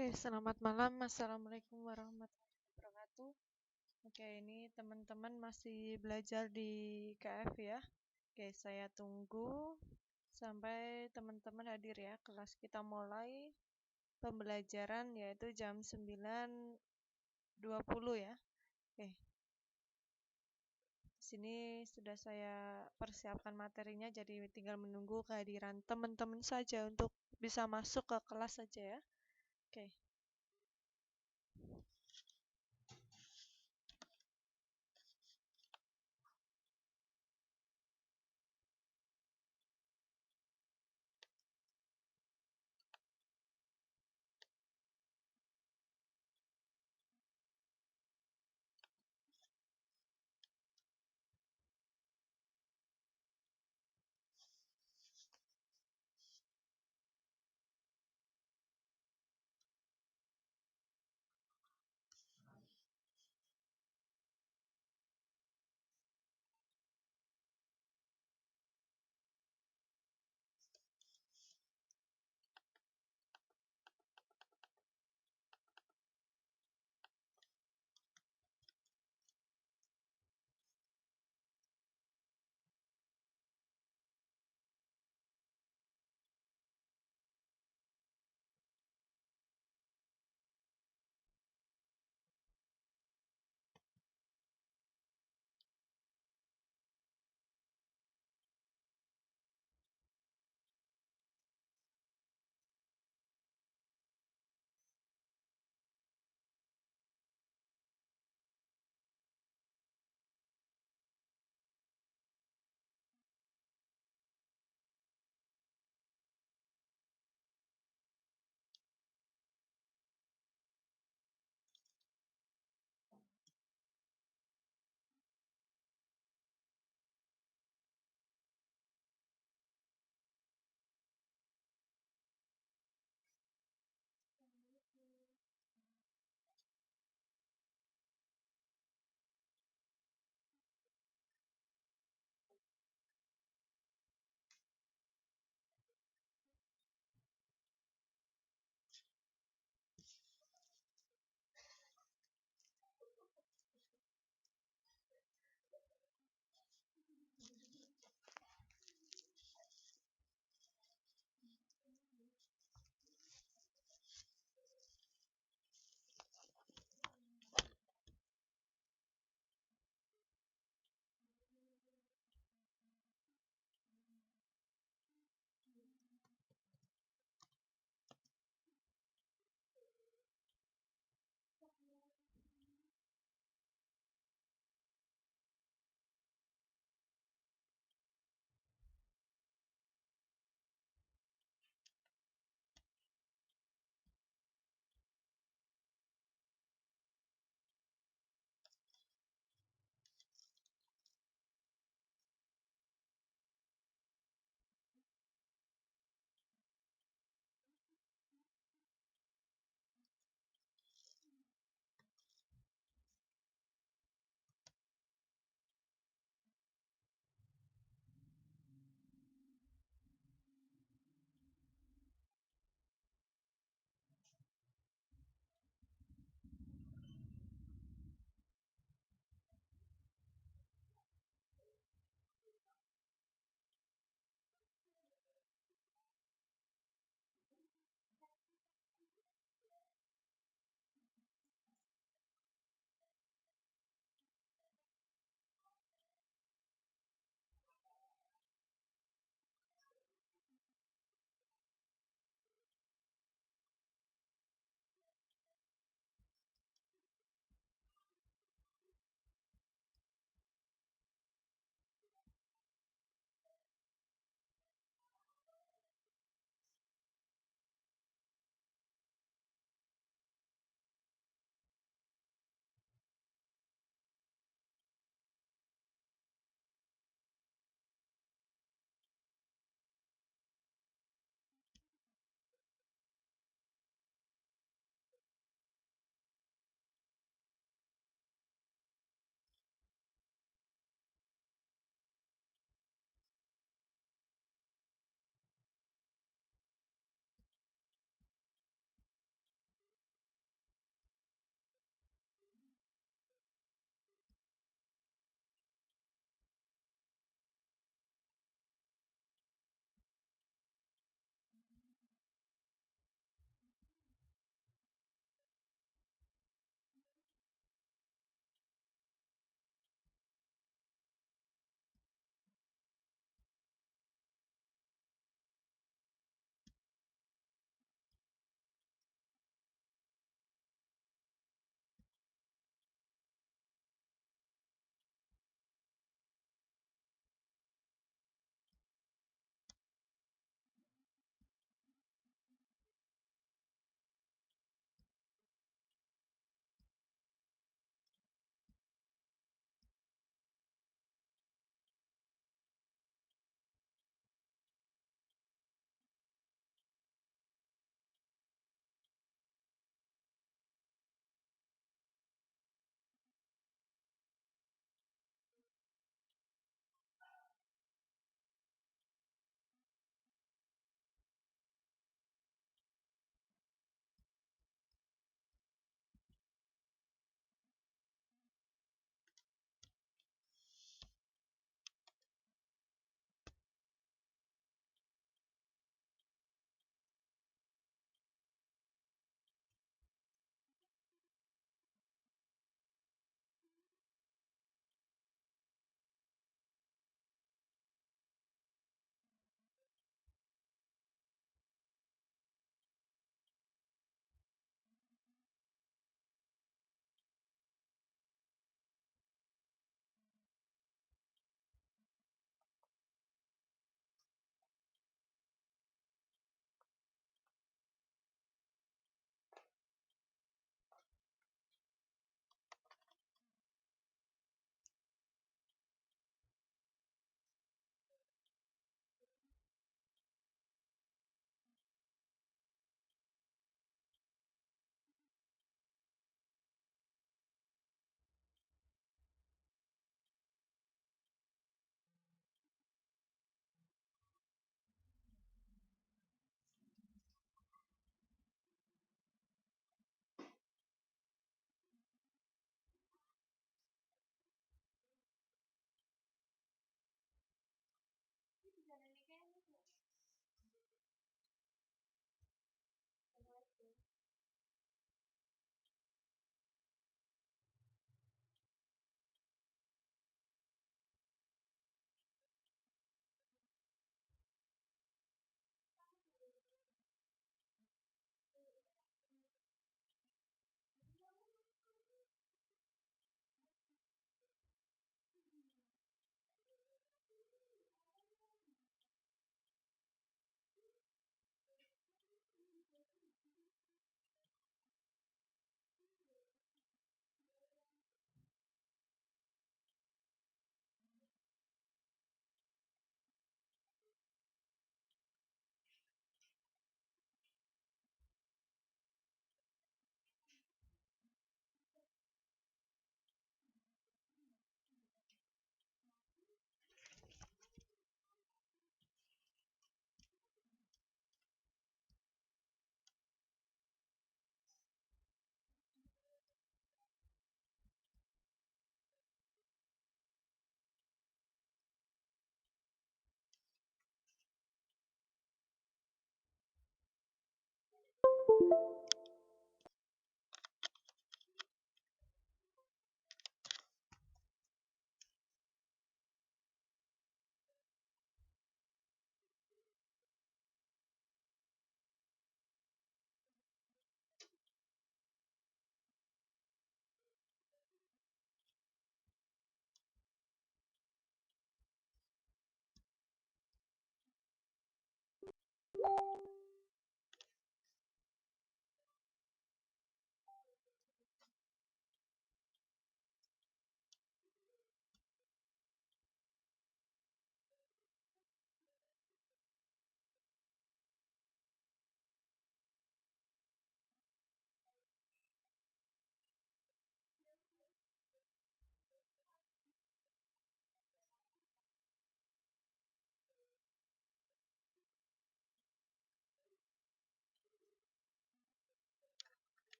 Oke, selamat malam. Assalamualaikum warahmatullahi wabarakatuh. Oke, ini teman-teman masih belajar di KF ya. Oke, saya tunggu sampai teman-teman hadir ya. Kelas kita mulai pembelajaran yaitu jam 9.20 ya. Oke, di sini sudah saya persiapkan materinya, jadi tinggal menunggu kehadiran teman-teman saja untuk bisa masuk ke kelas saja ya. Oke.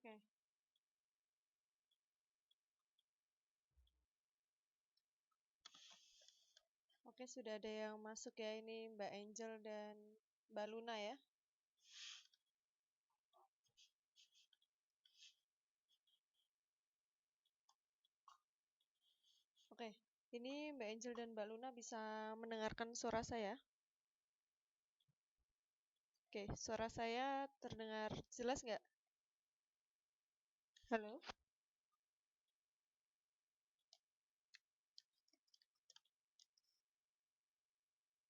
Oke. Oke, sudah ada yang masuk ya, ini Mbak Angel dan Mbak Luna ya. Oke, ini Mbak Angel dan Mbak Luna bisa mendengarkan suara saya? Oke, suara saya terdengar jelas nggak? Halo?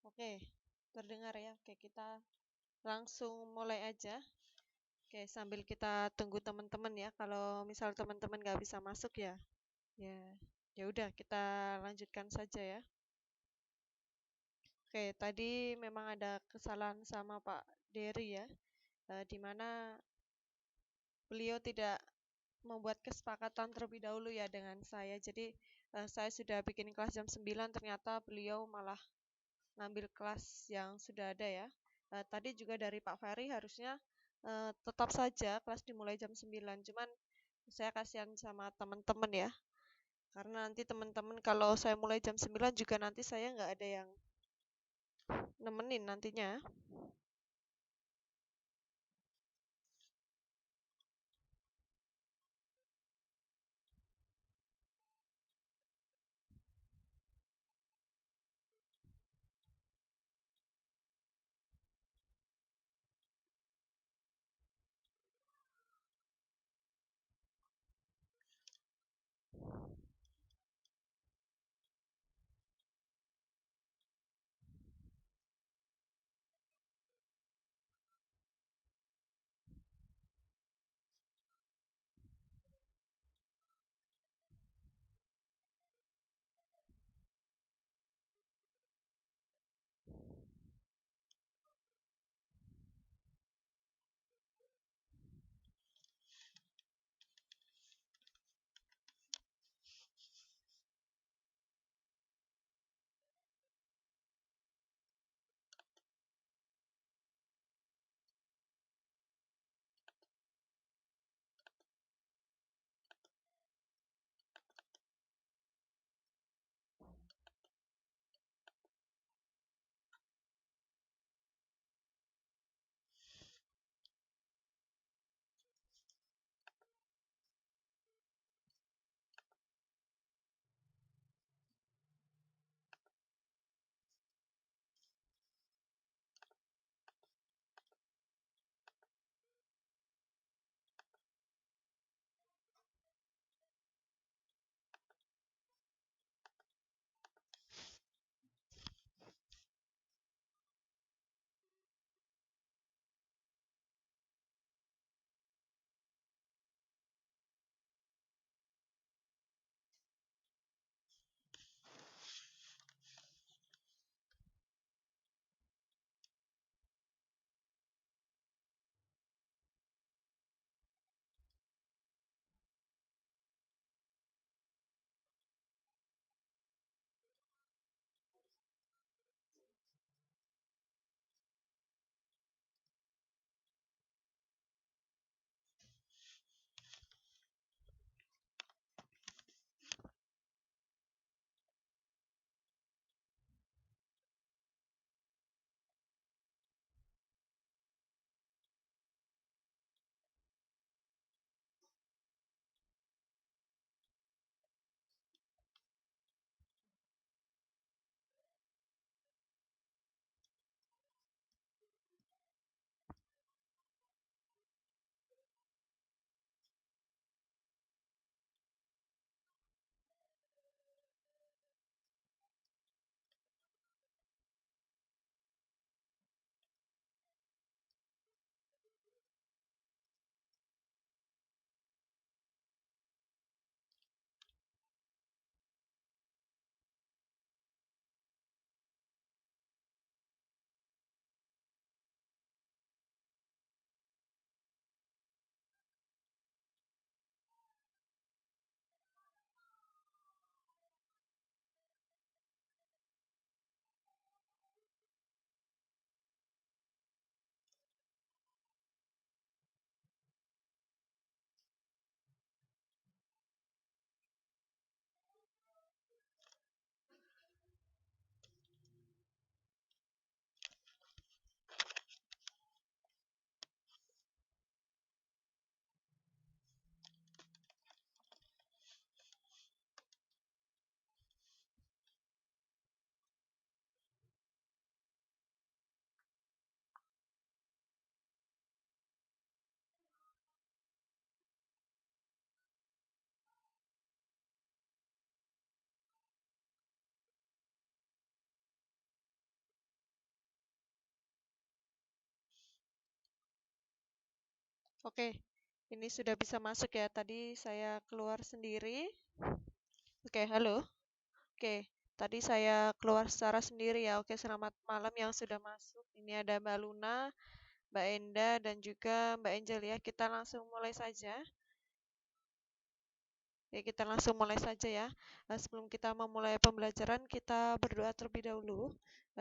Oke, terdengar ya. Oke, kita langsung mulai aja. Oke, sambil kita tunggu teman-teman ya. Kalau misal teman-teman nggak bisa masuk ya, ya, ya udah kita lanjutkan saja ya. Oke, tadi memang ada kesalahan sama Pak Dery ya, di mana beliau tidak membuat kesepakatan terlebih dahulu ya dengan saya. Jadi saya sudah bikin kelas jam 9, ternyata beliau malah ngambil kelas yang sudah ada ya. Tadi juga dari Pak Ferry harusnya tetap saja kelas dimulai jam 9. Cuman saya kasihan sama teman-teman ya. Karena nanti teman-teman kalau saya mulai jam 9 juga nanti saya nggak ada yang nemenin nantinya. Oke, ini sudah bisa masuk ya. Tadi saya keluar sendiri. Oke, halo. Oke, tadi saya keluar secara sendiri ya. Oke, selamat malam yang sudah masuk. Ini ada Mbak Luna, Mbak Enda, dan juga Mbak Angel ya. Kita langsung mulai saja. Ya, kita langsung mulai saja ya. Sebelum kita memulai pembelajaran, kita berdoa terlebih dahulu.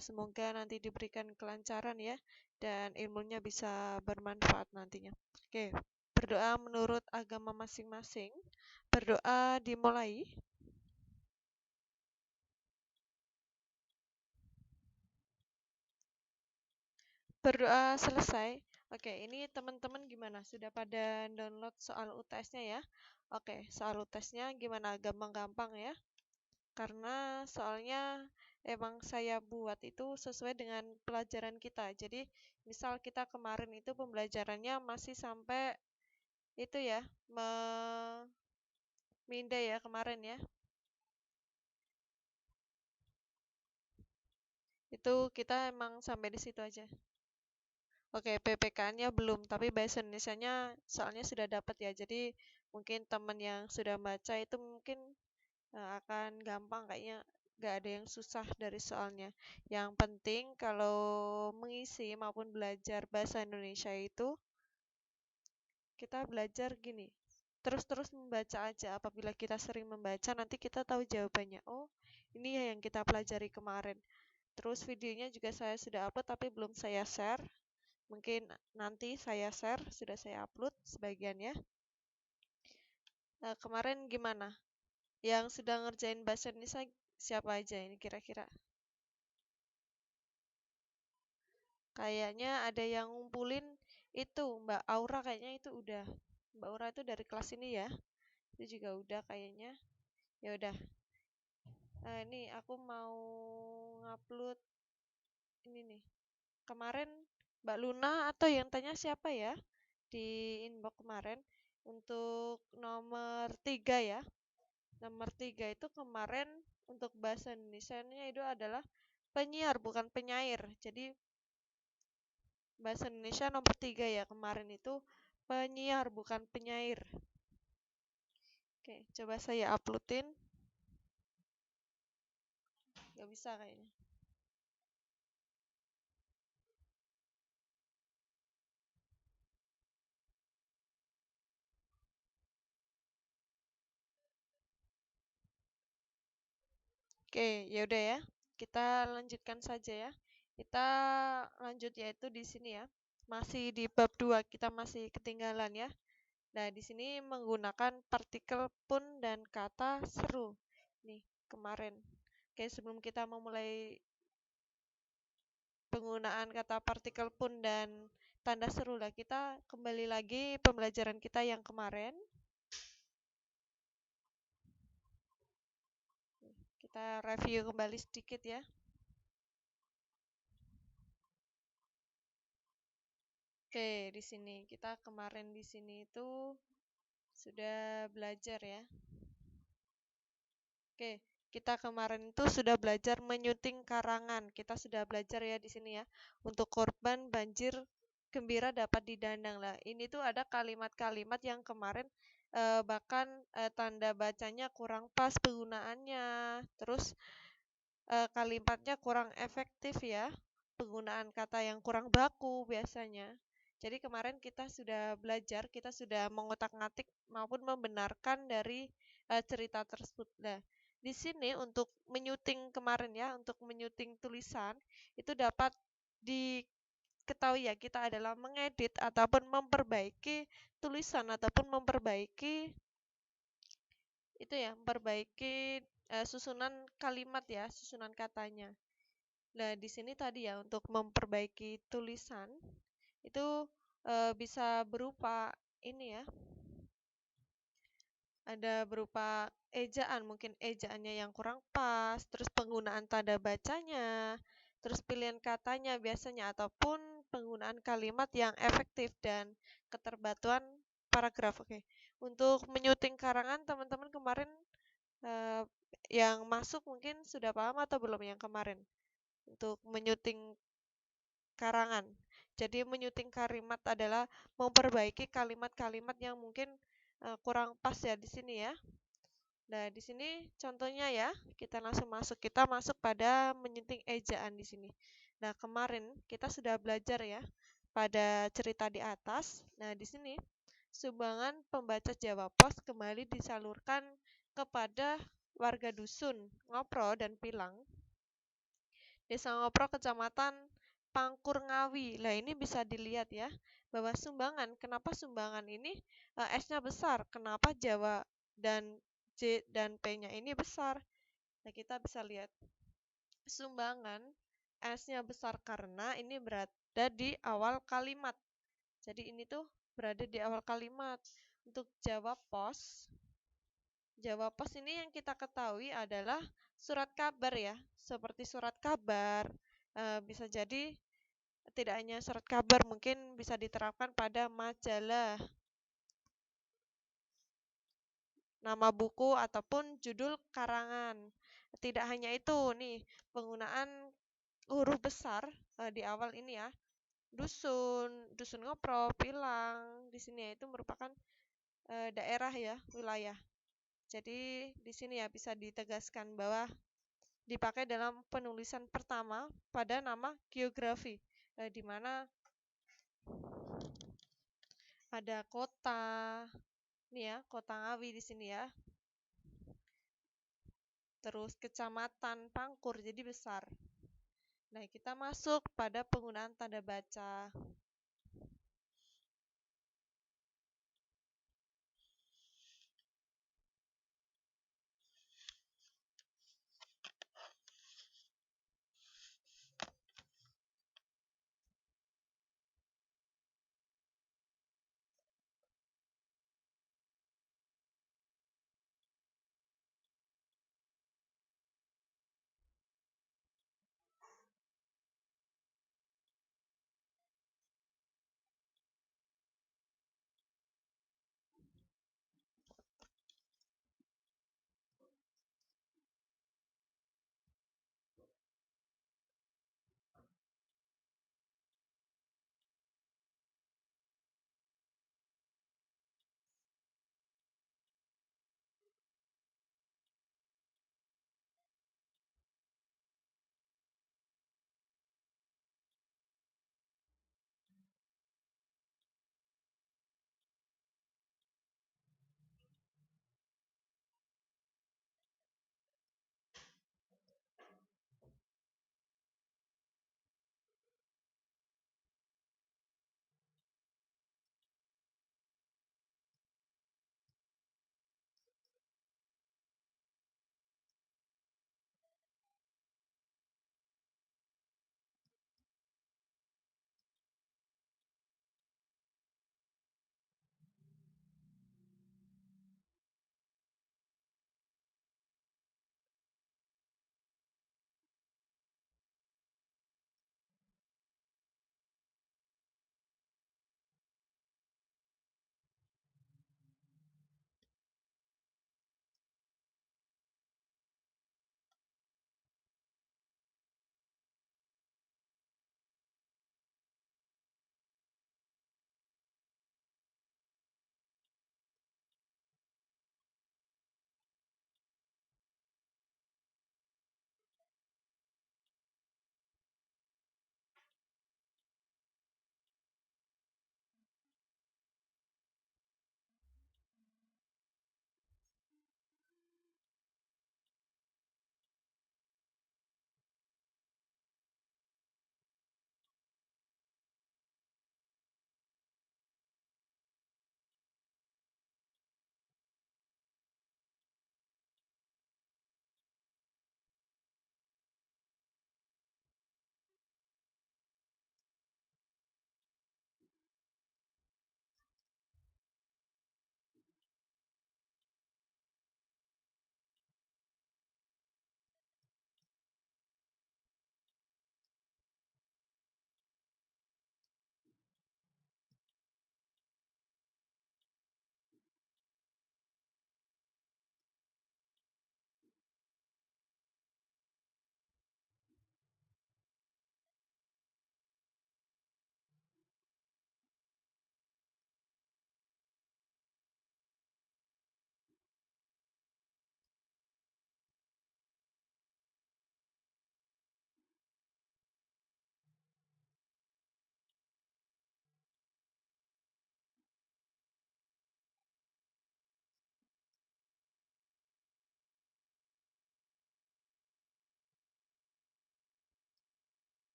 Semoga nanti diberikan kelancaran ya, dan ilmunya bisa bermanfaat nantinya. Oke, berdoa menurut agama masing-masing. Berdoa dimulai. Berdoa selesai. Oke, ini teman-teman gimana? Sudah pada download soal UTS-nya ya? Oke, soal UTS-nya gimana? Gampang-gampang ya? Karena soalnya emang saya buat itu sesuai dengan pelajaran kita. Jadi, misal kita kemarin itu pembelajarannya masih sampai itu ya, Minda ya kemarin ya. Itu kita emang sampai di situ aja. Oke, PPK-nya belum, tapi bahasa Indonesianya soalnya sudah dapat ya. Jadi mungkin teman yang sudah baca itu mungkin akan gampang kayaknya, nggak ada yang susah dari soalnya. Yang penting kalau mengisi maupun belajar bahasa Indonesia itu kita belajar gini, terus-terus membaca aja. Apabila kita sering membaca, nanti kita tahu jawabannya. Oh, ini ya yang kita pelajari kemarin. Terus videonya juga saya sudah upload tapi belum saya share. Mungkin nanti saya share, sudah saya upload sebagian ya. Kemarin gimana? Yang sudah ngerjain bahasa Indonesia siapa aja ini kira-kira? Kayaknya ada yang ngumpulin itu Mbak Aura, kayaknya itu udah. Mbak Aura itu dari kelas ini ya. Itu juga udah kayaknya. Ya udah. Ini aku mau ngupload ini nih. Kemarin Mbak Luna atau yang tanya siapa ya di inbox kemarin untuk nomor 3 ya. Nomor 3 itu kemarin untuk bahasa Indonesia-nya itu adalah penyiar bukan penyair. Jadi bahasa Indonesia nomor 3 ya kemarin itu penyiar bukan penyair. Oke, coba saya uploadin. Gak bisa kayaknya. Oke, yaudah ya. Kita lanjutkan saja ya. Kita lanjut yaitu di sini ya. Masih di bab 2, kita masih ketinggalan ya. Nah, di sini menggunakan partikel pun dan kata seru. Nih, kemarin. Oke, sebelum kita memulai penggunaan kata partikel pun dan tanda seru lah, kita kembali lagi pembelajaran kita yang kemarin. Kita review kembali sedikit ya. Oke, di sini kita kemarin di sini itu sudah belajar ya. Oke, kita kemarin itu sudah belajar menyunting karangan. Kita sudah belajar ya di sini ya. Untuk korban banjir gembira dapat didandang lah. Ini tuh ada kalimat-kalimat yang kemarin bahkan tanda bacanya kurang pas penggunaannya. Terus kalimatnya kurang efektif ya. Penggunaan kata yang kurang baku biasanya. Jadi kemarin kita sudah belajar, kita sudah mengotak-ngatik maupun membenarkan dari cerita tersebut. Nah, di sini untuk menyuting kemarin ya, untuk menyuting tulisan itu dapat diketahui ya, kita adalah mengedit ataupun memperbaiki tulisan ataupun memperbaiki itu ya, memperbaiki susunan kalimat ya, susunan katanya. Nah, di sini tadi ya untuk memperbaiki tulisan itu bisa berupa ini ya, ada berupa ejaan, mungkin ejaannya yang kurang pas, terus penggunaan tanda bacanya, terus pilihan katanya biasanya, ataupun penggunaan kalimat yang efektif dan keterbatuan paragraf. Oke, untuk menyuting karangan teman-teman kemarin eh, yang masuk mungkin sudah paham atau belum yang kemarin untuk menyuting karangan. Jadi menyuting kalimat adalah memperbaiki kalimat-kalimat yang mungkin kurang pas ya di sini ya. Nah, di sini contohnya ya, kita langsung masuk. Kita masuk pada menyunting ejaan di sini. Nah, kemarin kita sudah belajar ya pada cerita di atas. Nah, di sini sumbangan pembaca Jawa Pos kembali disalurkan kepada warga dusun Ngopro dan Pilang, Desa Ngopro, Kecamatan Pangkur-Ngawi. Nah, ini bisa dilihat ya, bahwa sumbangan, kenapa sumbangan ini S-nya besar, kenapa Jawa dan J dan P-nya ini besar. Nah, kita bisa lihat sumbangan S-nya besar karena ini berada di awal kalimat. Jadi ini tuh berada di awal kalimat. Untuk Jawa Pos ini yang kita ketahui adalah surat kabar ya, seperti surat kabar. Bisa jadi tidak hanya surat kabar, mungkin bisa diterapkan pada majalah, nama buku ataupun judul karangan. Tidak hanya itu nih, penggunaan huruf besar di awal ini ya. Dusun Ngopro, Pilang, di sini ya, itu merupakan daerah ya, wilayah. Jadi di sini ya bisa ditegaskan bahwa dipakai dalam penulisan pertama pada nama geografi, di mana ada kota, nih ya, kota Ngawi di sini ya. Terus kecamatan Pangkur, jadi besar. Nah, kita masuk pada penggunaan tanda baca.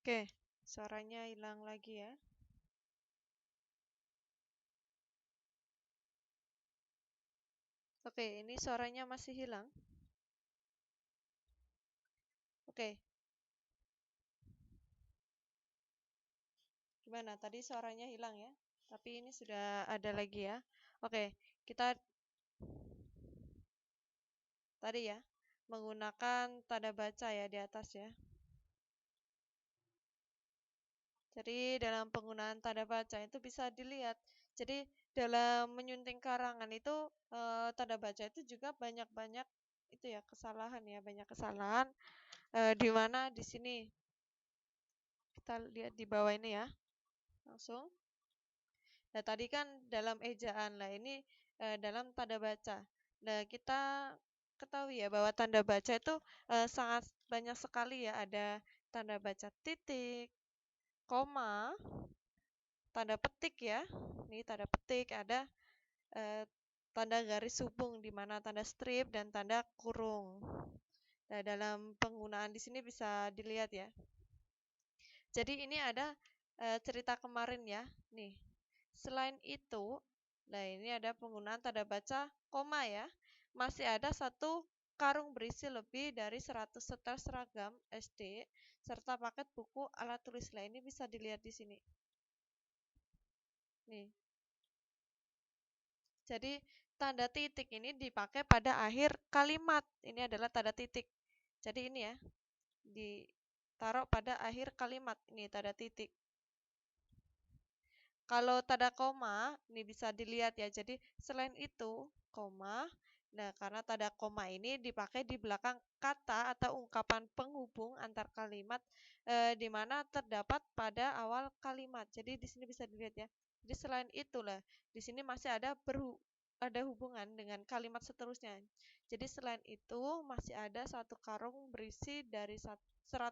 Oke, suaranya hilang lagi ya. Oke, ini suaranya masih hilang. Oke, gimana? Tadi suaranya hilang ya, tapi ini sudah ada lagi ya. Oke, kita tadi ya menggunakan tanda baca ya di atas ya. Jadi dalam penggunaan tanda baca itu bisa dilihat. Jadi dalam menyunting karangan itu tanda baca itu juga banyak-banyak itu ya kesalahan ya, banyak kesalahan di mana di sini kita lihat di bawah ini ya. Langsung. Nah, tadi kan dalam ejaan lah, ini dalam tanda baca. Nah, kita ketahui ya bahwa tanda baca itu sangat banyak sekali ya, ada tanda baca titik, koma, tanda petik ya. Ini tanda petik, ada eh, tanda garis hubung di mana tanda strip dan tanda kurung. Nah, dalam penggunaan di sini bisa dilihat ya. Jadi ini ada cerita kemarin ya. Nih, selain itu, nah ini ada penggunaan tanda baca koma ya. Masih ada satu karung berisi lebih dari 100 setel seragam SD serta paket buku alat tulis. Nah, ini bisa dilihat di sini. Nih. Jadi tanda titik ini dipakai pada akhir kalimat. Ini adalah tanda titik. Jadi ini ya, ditaruh pada akhir kalimat. Ini tanda titik. Kalau tanda koma, ini bisa dilihat ya. Jadi selain itu, koma. Nah, karena tanda koma ini dipakai di belakang kata atau ungkapan penghubung antar kalimat di mana terdapat pada awal kalimat. Jadi di sini bisa dilihat ya. Jadi selain itulah, di sini masih ada hubungan dengan kalimat seterusnya. Jadi selain itu masih ada satu karung berisi dari 100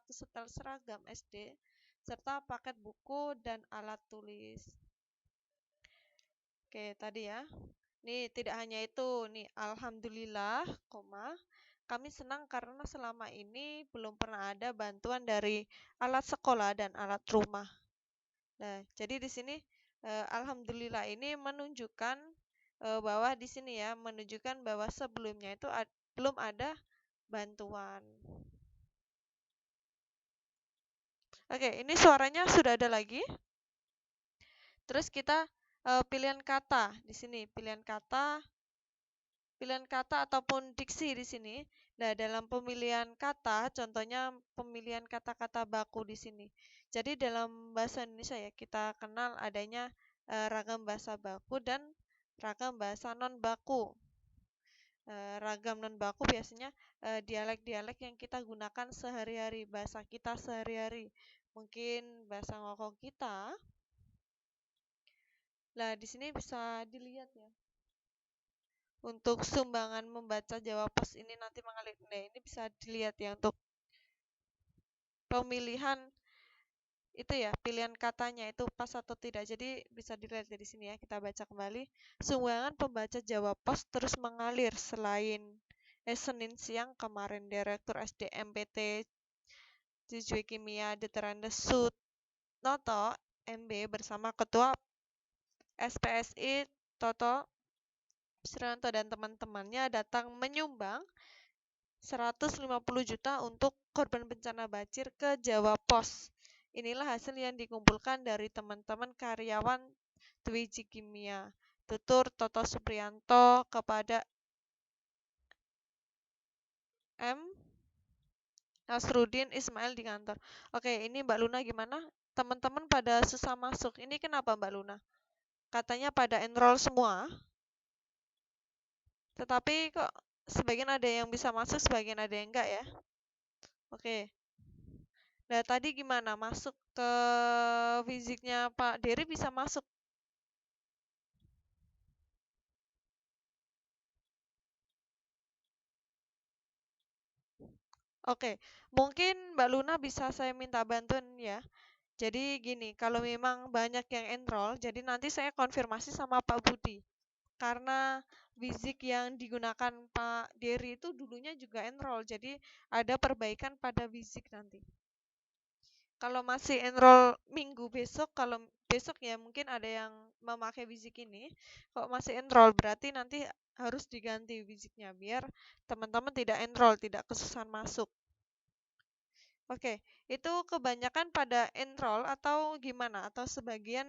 setel seragam SD serta paket buku dan alat tulis. Oke, tadi ya. Nih, tidak hanya itu. Nih, alhamdulillah, koma. Kami senang karena selama ini belum pernah ada bantuan dari alat sekolah dan alat rumah. Nah, jadi di sini alhamdulillah ini menunjukkan bahwa di sini ya menunjukkan bahwa sebelumnya itu belum ada bantuan. Oke, ini suaranya sudah ada lagi. Terus kita pilihan kata di sini, pilihan kata ataupun diksi di sini. Nah, dalam pemilihan kata, contohnya pemilihan kata-kata baku di sini. Jadi dalam bahasa Indonesia ya, kita kenal adanya ragam bahasa baku dan ragam bahasa non baku. Ragam non baku biasanya dialek-dialek yang kita gunakan sehari-hari, bahasa kita sehari-hari. Mungkin bahasa ngokong kita. Nah, di sini bisa dilihat ya. Untuk sumbangan membaca Jawa Pos ini nanti mengalir. Nah, ini bisa dilihat ya untuk pemilihan itu ya, pilihan katanya itu pas atau tidak. Jadi bisa dilihat dari sini ya, kita baca kembali. Sumbangan pembaca Jawa Pos terus mengalir Senin siang kemarin Direktur SDMPT Siswi Kimia Diteranda Sud Noto MB bersama Ketua SPSI Toto Srianto dan teman-temannya datang menyumbang 150 juta untuk korban bencana banjir ke Jawa Pos. Inilah hasil yang dikumpulkan dari teman-teman karyawan Twiji Kimia. Tutur Toto Supriyanto kepada M. Nasruddin Ismail di kantor. Oke, ini Mbak Luna gimana? Teman-teman pada susah masuk. Ini kenapa Mbak Luna? Katanya pada enroll semua. Tetapi kok sebagian ada yang bisa masuk, sebagian ada yang enggak ya? Oke. Nah, tadi gimana? Masuk ke fisiknya Pak Dery bisa masuk? Oke, mungkin Mbak Luna bisa saya minta bantuan ya. Jadi gini, kalau memang banyak yang enroll, jadi nanti saya konfirmasi sama Pak Budi. Karena Wizik yang digunakan Pak Dery itu dulunya juga enroll, jadi ada perbaikan pada Wizik nanti. Kalau masih enroll minggu besok, kalau besok ya mungkin ada yang memakai Bizik ini. Kalau masih enroll berarti nanti harus diganti Biziknya biar teman-teman tidak enroll, tidak kesusahan masuk. Oke, itu kebanyakan pada enroll atau gimana? Atau sebagian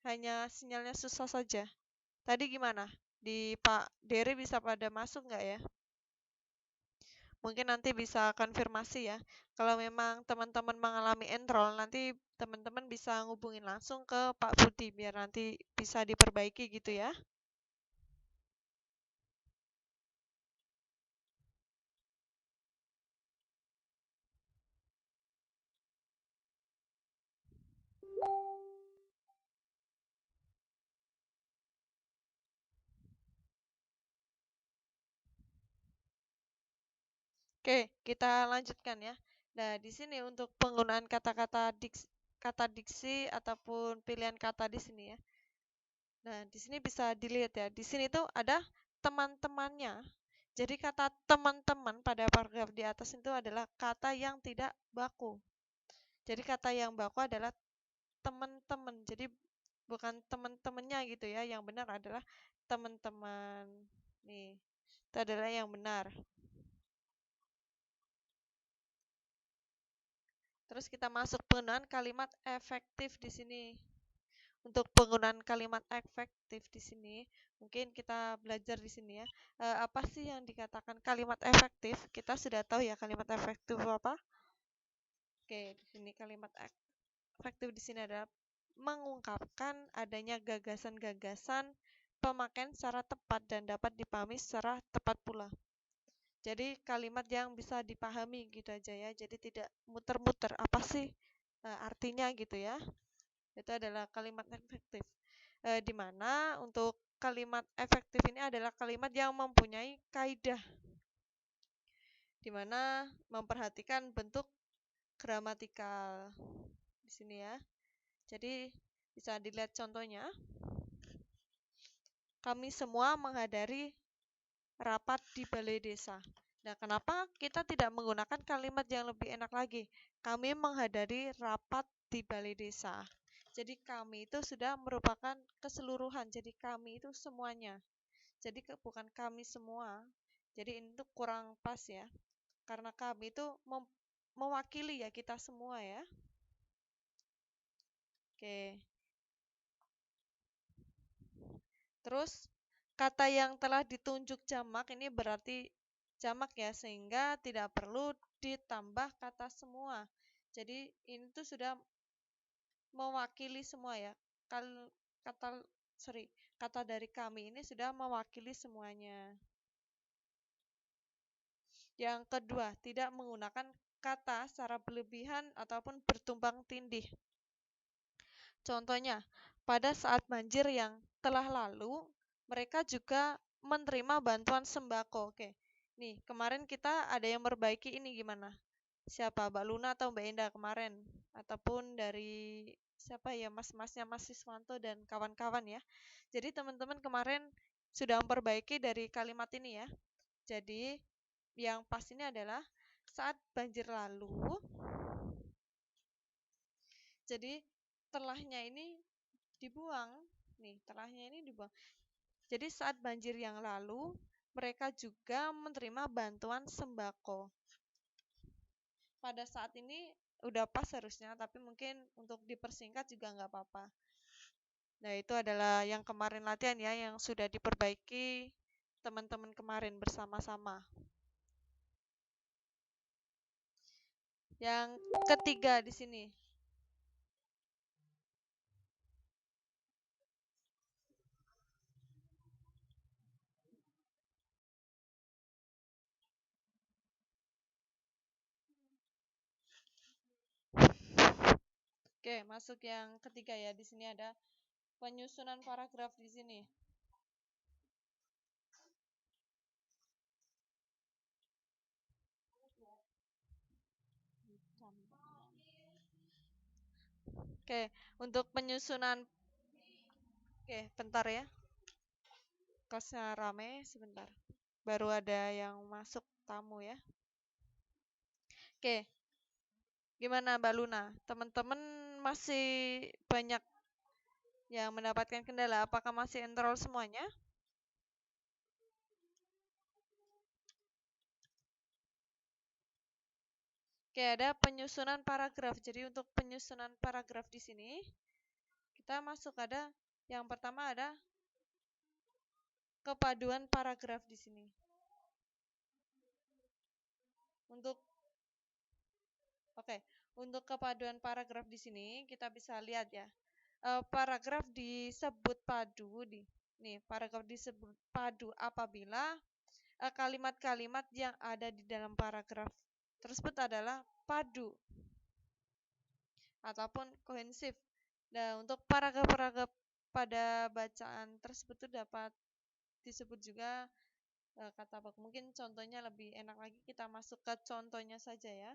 hanya sinyalnya susah saja? Tadi gimana? Di Pak Dery bisa pada masuk nggak ya? Mungkin nanti bisa konfirmasi ya. Kalau memang teman-teman mengalami enroll, nanti teman-teman bisa ngubungin langsung ke Pak Budi biar nanti bisa diperbaiki gitu ya. Oke, kita lanjutkan ya. Nah, di sini untuk penggunaan kata diksi ataupun pilihan kata di sini ya. Nah, di sini bisa dilihat ya. Di sini tuh ada teman-temannya. Jadi kata teman-teman pada paragraf di atas itu adalah kata yang tidak baku. Jadi kata yang baku adalah teman-teman. Jadi bukan teman-temannya gitu ya. Yang benar adalah teman-teman. Nih, itu adalah yang benar. Terus kita masuk penggunaan kalimat efektif di sini. Untuk penggunaan kalimat efektif di sini, mungkin kita belajar di sini ya. Apa sih yang dikatakan kalimat efektif? Kita sudah tahu ya kalimat efektif apa? Oke, di sini kalimat efektif di sini adalah mengungkapkan adanya gagasan-gagasan pemakaian secara tepat dan dapat dipahami secara tepat pula. Jadi kalimat yang bisa dipahami gitu aja ya. Jadi tidak muter-muter apa sih artinya gitu ya. Itu adalah kalimat efektif. Di mana untuk kalimat efektif ini adalah kalimat yang mempunyai kaidah, di mana memperhatikan bentuk gramatikal di sini ya. Jadi bisa dilihat contohnya. Kami semua menghadiri rapat di balai desa. Nah, kenapa kita tidak menggunakan kalimat yang lebih enak lagi? Kami menghadiri rapat di balai desa. Jadi kami itu sudah merupakan keseluruhan. Jadi kami itu semuanya. Jadi bukan kami semua. Jadi ini tuh kurang pas ya. Karena kami itu mewakili ya kita semua ya. Oke. Terus kata yang telah ditunjuk jamak ini berarti jamak ya, sehingga tidak perlu ditambah kata semua. Jadi ini tuh sudah mewakili semua ya. Kal kata kata dari kami ini sudah mewakili semuanya. Yang kedua, tidak menggunakan kata secara berlebihan ataupun bertumpang tindih. Contohnya, pada saat banjir yang telah lalu, mereka juga menerima bantuan sembako. Oke, nih kemarin kita ada yang memperbaiki ini gimana? Siapa, Mbak Luna atau Mbak Indah kemarin? Ataupun dari siapa ya, mas-masnya Mas Siswanto dan kawan-kawan ya. Jadi teman-teman kemarin sudah memperbaiki dari kalimat ini ya. Jadi yang pas ini adalah saat banjir lalu. Jadi telahnya ini dibuang. Nih, telahnya ini dibuang. Jadi saat banjir yang lalu, mereka juga menerima bantuan sembako. Pada saat ini udah pas harusnya, tapi mungkin untuk dipersingkat juga nggak apa-apa. Nah, itu adalah yang kemarin latihan ya, yang sudah diperbaiki teman-teman kemarin bersama-sama. Yang ketiga di sini. Oke, masuk yang ketiga ya. Di sini ada penyusunan paragraf di sini. Oke, untuk penyusunan. Oke, bentar ya. Kosnya rame sebentar. Baru ada yang masuk tamu ya. Oke, Gimana Mbak Luna? Teman-teman masih banyak yang mendapatkan kendala. Apakah masih enroll semuanya? Oke, ada penyusunan paragraf. Jadi untuk penyusunan paragraf di sini, kita masuk ada yang pertama ada kepaduan paragraf di sini. Untuk untuk kepaduan paragraf di sini kita bisa lihat ya. Paragraf disebut padu nih, paragraf disebut padu apabila kalimat-kalimat yang ada di dalam paragraf tersebut adalah padu ataupun kohensif. Nah, untuk paragraf-paragraf pada bacaan tersebut itu dapat disebut juga kata baku. Mungkin contohnya lebih enak lagi, kita masuk ke contohnya saja ya.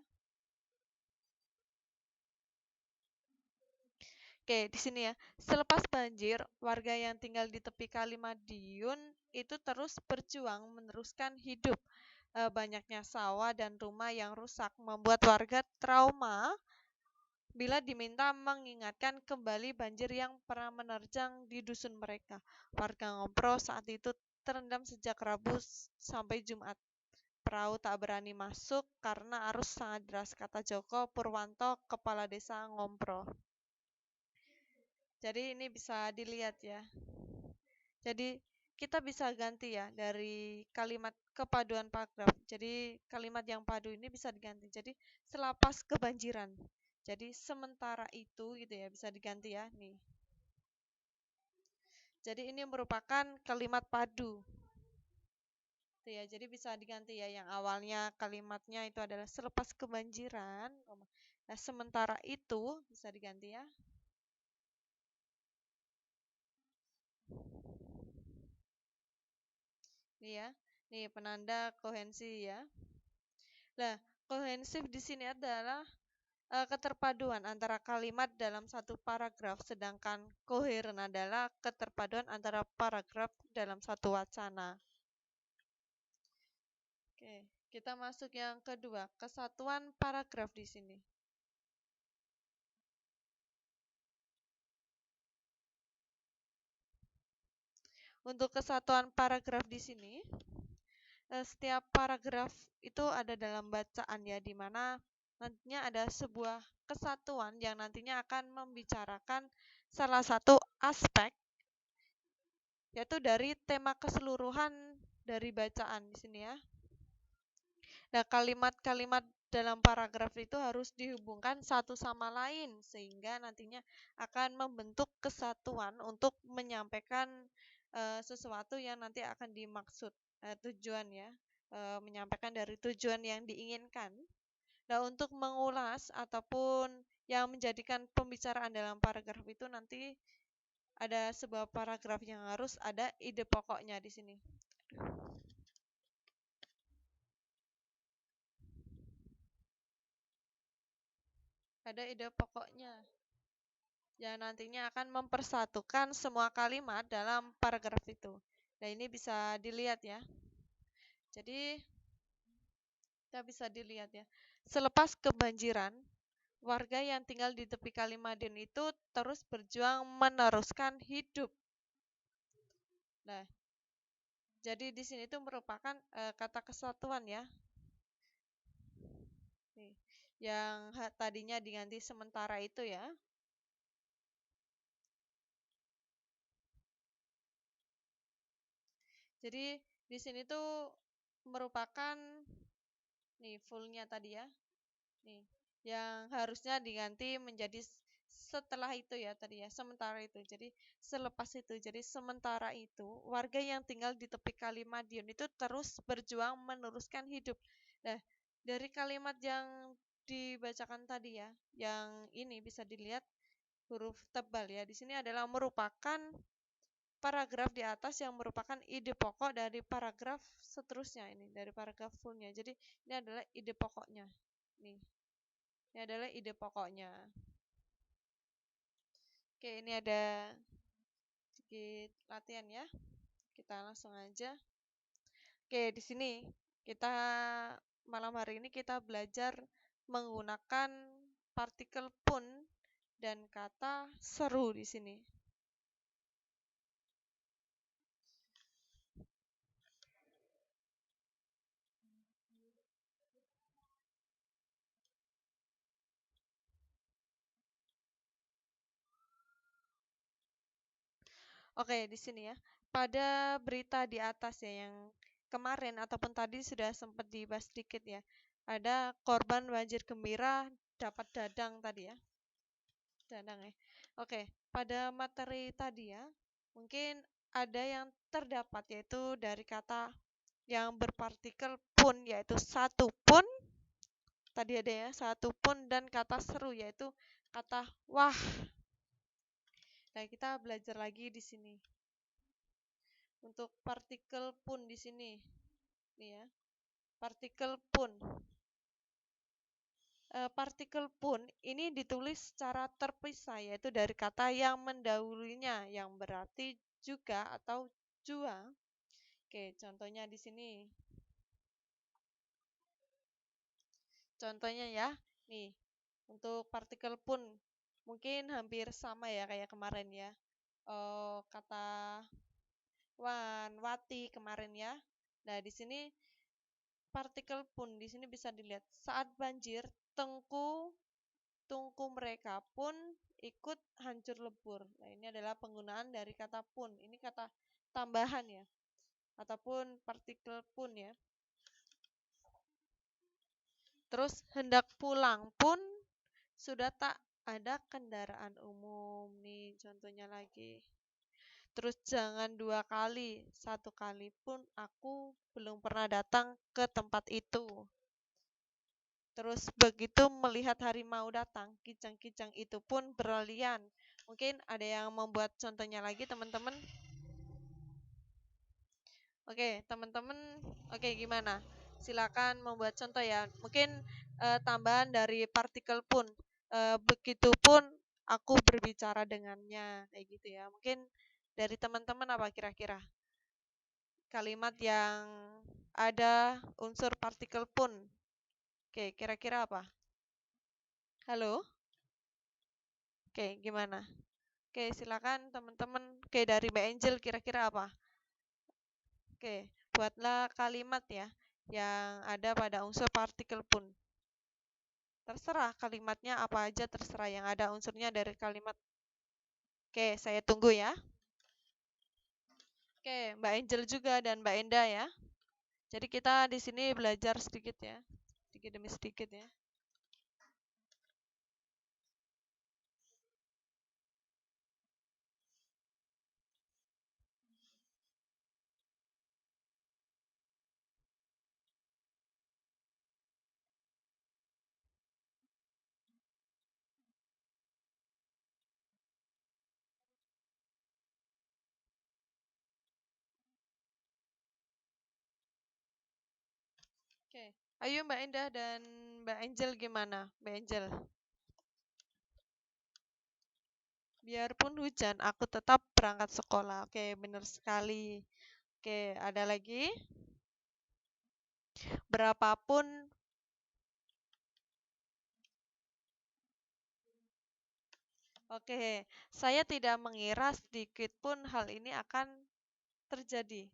Oke, di sini ya. Selepas banjir, warga yang tinggal di tepi Kali Madiun itu terus berjuang meneruskan hidup. Banyaknya sawah dan rumah yang rusak membuat warga trauma bila diminta mengingatkan kembali banjir yang pernah menerjang di dusun mereka. Warga Ngompro saat itu terendam sejak Rabu sampai Jumat. Perahu tak berani masuk karena arus sangat deras, kata Joko Purwanto, Kepala Desa Ngompro. Jadi ini bisa dilihat ya. Jadi kita bisa ganti ya dari kalimat kepaduan paragraf. Jadi kalimat yang padu ini bisa diganti. Jadi selepas kebanjiran. Jadi sementara itu gitu ya, bisa diganti ya nih. Jadi ini merupakan kalimat padu. Tuh ya, jadi bisa diganti ya, yang awalnya kalimatnya itu adalah selepas kebanjiran. Nah, sementara itu bisa diganti ya. Nih ya. Nih penanda kohensi ya. Nah, kohensif di sini adalah keterpaduan antara kalimat dalam satu paragraf, sedangkan koheren adalah keterpaduan antara paragraf dalam satu wacana. Oke, kita masuk yang kedua, kesatuan paragraf di sini. Untuk kesatuan paragraf di sini, setiap paragraf itu ada dalam bacaan ya, di mana nantinya ada sebuah kesatuan yang nantinya akan membicarakan salah satu aspek, yaitu dari tema keseluruhan dari bacaan di sini ya. Nah, kalimat-kalimat dalam paragraf itu harus dihubungkan satu sama lain sehingga nantinya akan membentuk kesatuan untuk menyampaikan sesuatu yang nanti akan dimaksud, tujuan ya, menyampaikan dari tujuan yang diinginkan. Nah, untuk mengulas ataupun yang menjadikan pembicaraan dalam paragraf itu nanti ada sebuah paragraf yang harus ada ide pokoknya di sini. Ada ide pokoknya yang nantinya akan mempersatukan semua kalimat dalam paragraf itu. Nah, ini bisa dilihat ya. Jadi, kita bisa dilihat ya. Selepas kebanjiran, warga yang tinggal di tepi Kali Madiun itu terus berjuang meneruskan hidup. Nah, jadi di sini itu merupakan kata kesatuan ya. Nih, yang tadinya diganti sementara itu ya. Jadi di sini tuh merupakan nih fullnya tadi ya. Nih, yang harusnya diganti menjadi setelah itu ya tadi ya, sementara itu. Jadi selepas itu. Jadi sementara itu, warga yang tinggal di tepi Kali Madiun itu terus berjuang meneruskan hidup. Nah, dari kalimat yang dibacakan tadi ya, yang ini bisa dilihat huruf tebal ya. Di sini adalah merupakan paragraf di atas yang merupakan ide pokok dari paragraf seterusnya ini, dari paragraf fullnya. Jadi ini adalah ide pokoknya. Nih, ini adalah ide pokoknya. Oke, ini ada sedikit latihan ya. Kita langsung aja. Oke, di sini kita malam hari ini kita belajar menggunakan partikel pun dan kata seru di sini. Oke, di sini ya. Pada berita di atas ya yang kemarin ataupun tadi sudah sempat dibahas sedikit ya. Ada korban banjir gembira dapat dadang tadi ya. Dadang ya. Oke, pada materi tadi ya, mungkin ada yang terdapat yaitu dari kata yang berpartikel pun yaitu satu pun. Tadi ada ya, satu pun dan kata seru yaitu kata wah. Nah, kita belajar lagi di sini. Untuk partikel pun di sini. Nih ya. Partikel pun. Partikel pun ini ditulis secara terpisah yaitu dari kata yang mendahulunya yang berarti juga atau jua. Oke, contohnya di sini. Contohnya ya. Nih, untuk partikel pun mungkin hampir sama ya kayak kemarin ya. Kata wan, wati kemarin ya. Nah, di sini partikel pun di sini bisa dilihat saat banjir tungku mereka pun ikut hancur lebur. Nah, ini adalah penggunaan dari kata pun. Ini kata tambahan ya ataupun partikel pun ya. Terus hendak pulang pun sudah tak ada kendaraan umum. Nih contohnya lagi. Terus jangan 2 kali, 1 kali pun aku belum pernah datang ke tempat itu. Terus begitu melihat harimau datang, kijang-kijang itu pun berlarian. Mungkin ada yang membuat contohnya lagi teman-teman. Oke, teman-teman, oke gimana? Silakan membuat contoh ya. Mungkin tambahan dari partikel pun. Begitupun aku berbicara dengannya, kayak gitu ya. Mungkin dari teman-teman apa kira-kira? Kalimat yang ada unsur partikel pun. Oke, kira-kira apa? Halo? Oke, gimana? Oke, silakan teman-teman. Oke, dari Mbak Angel kira-kira apa? Oke, buatlah kalimat ya yang ada pada unsur partikel pun. Terserah kalimatnya apa aja, terserah yang ada unsurnya dari kalimat. Oke, saya tunggu ya. Oke, Mbak Angel juga dan Mbak Enda ya. Jadi kita di sini belajar sedikit ya. Sedikit demi sedikit ya. Oke, ayo Mbak Enda dan Mbak Angel gimana? Mbak Angel. Biarpun hujan, aku tetap berangkat sekolah. Oke, benar sekali. Oke, ada lagi. Berapapun. Oke, saya tidak mengira sedikit pun hal ini akan terjadi.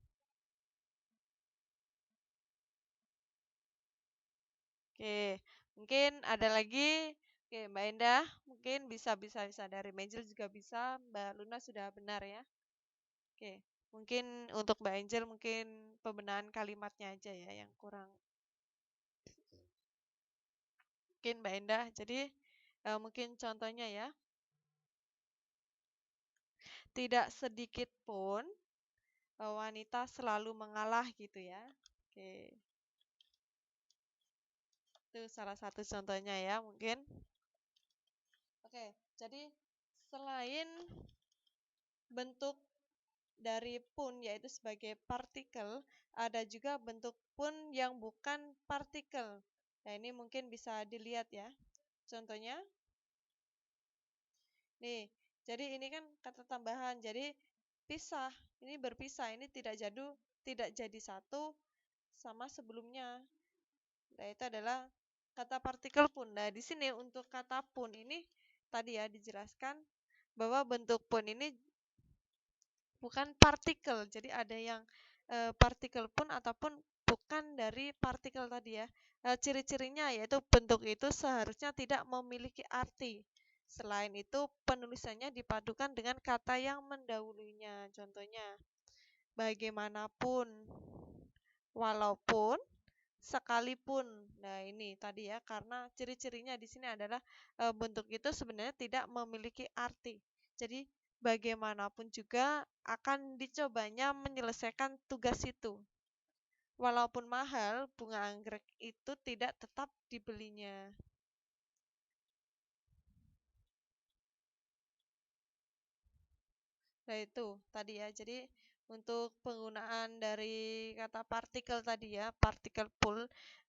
Oke, mungkin ada lagi. Oke, Mbak Endah, mungkin bisa dari Angel juga bisa. Mbak Luna sudah benar ya. Oke, mungkin untuk Mbak Angel mungkin pembenahan kalimatnya aja ya yang kurang. Mungkin Mbak Endah, jadi mungkin contohnya ya. Tidak sedikit pun wanita selalu mengalah gitu ya. Oke. Itu salah satu contohnya ya mungkin. Oke, jadi selain bentuk dari pun yaitu sebagai partikel, ada juga bentuk pun yang bukan partikel. Nah, ini mungkin bisa dilihat ya. Contohnya, nih, jadi ini kan kata tambahan, jadi pisah, ini berpisah, ini tidak jadi satu sama sebelumnya. Nah, itu adalah kata partikel pun. Nah, di sini untuk kata pun ini tadi ya dijelaskan bahwa bentuk pun ini bukan partikel. Jadi ada yang partikel pun ataupun bukan dari partikel tadi ya. Ciri-cirinya yaitu bentuk itu seharusnya tidak memiliki arti. Selain itu, penulisannya dipadukan dengan kata yang mendahulunya. Contohnya, bagaimanapun, walaupun, sekalipun. Nah, ini tadi ya, karena ciri-cirinya di sini adalah bentuk itu sebenarnya tidak memiliki arti. Jadi, bagaimanapun juga akan dicobanya menyelesaikan tugas itu. Walaupun mahal, bunga anggrek itu tidak tetap dibelinya. Nah, itu tadi ya. Jadi, untuk penggunaan dari kata partikel tadi ya, partikel pool.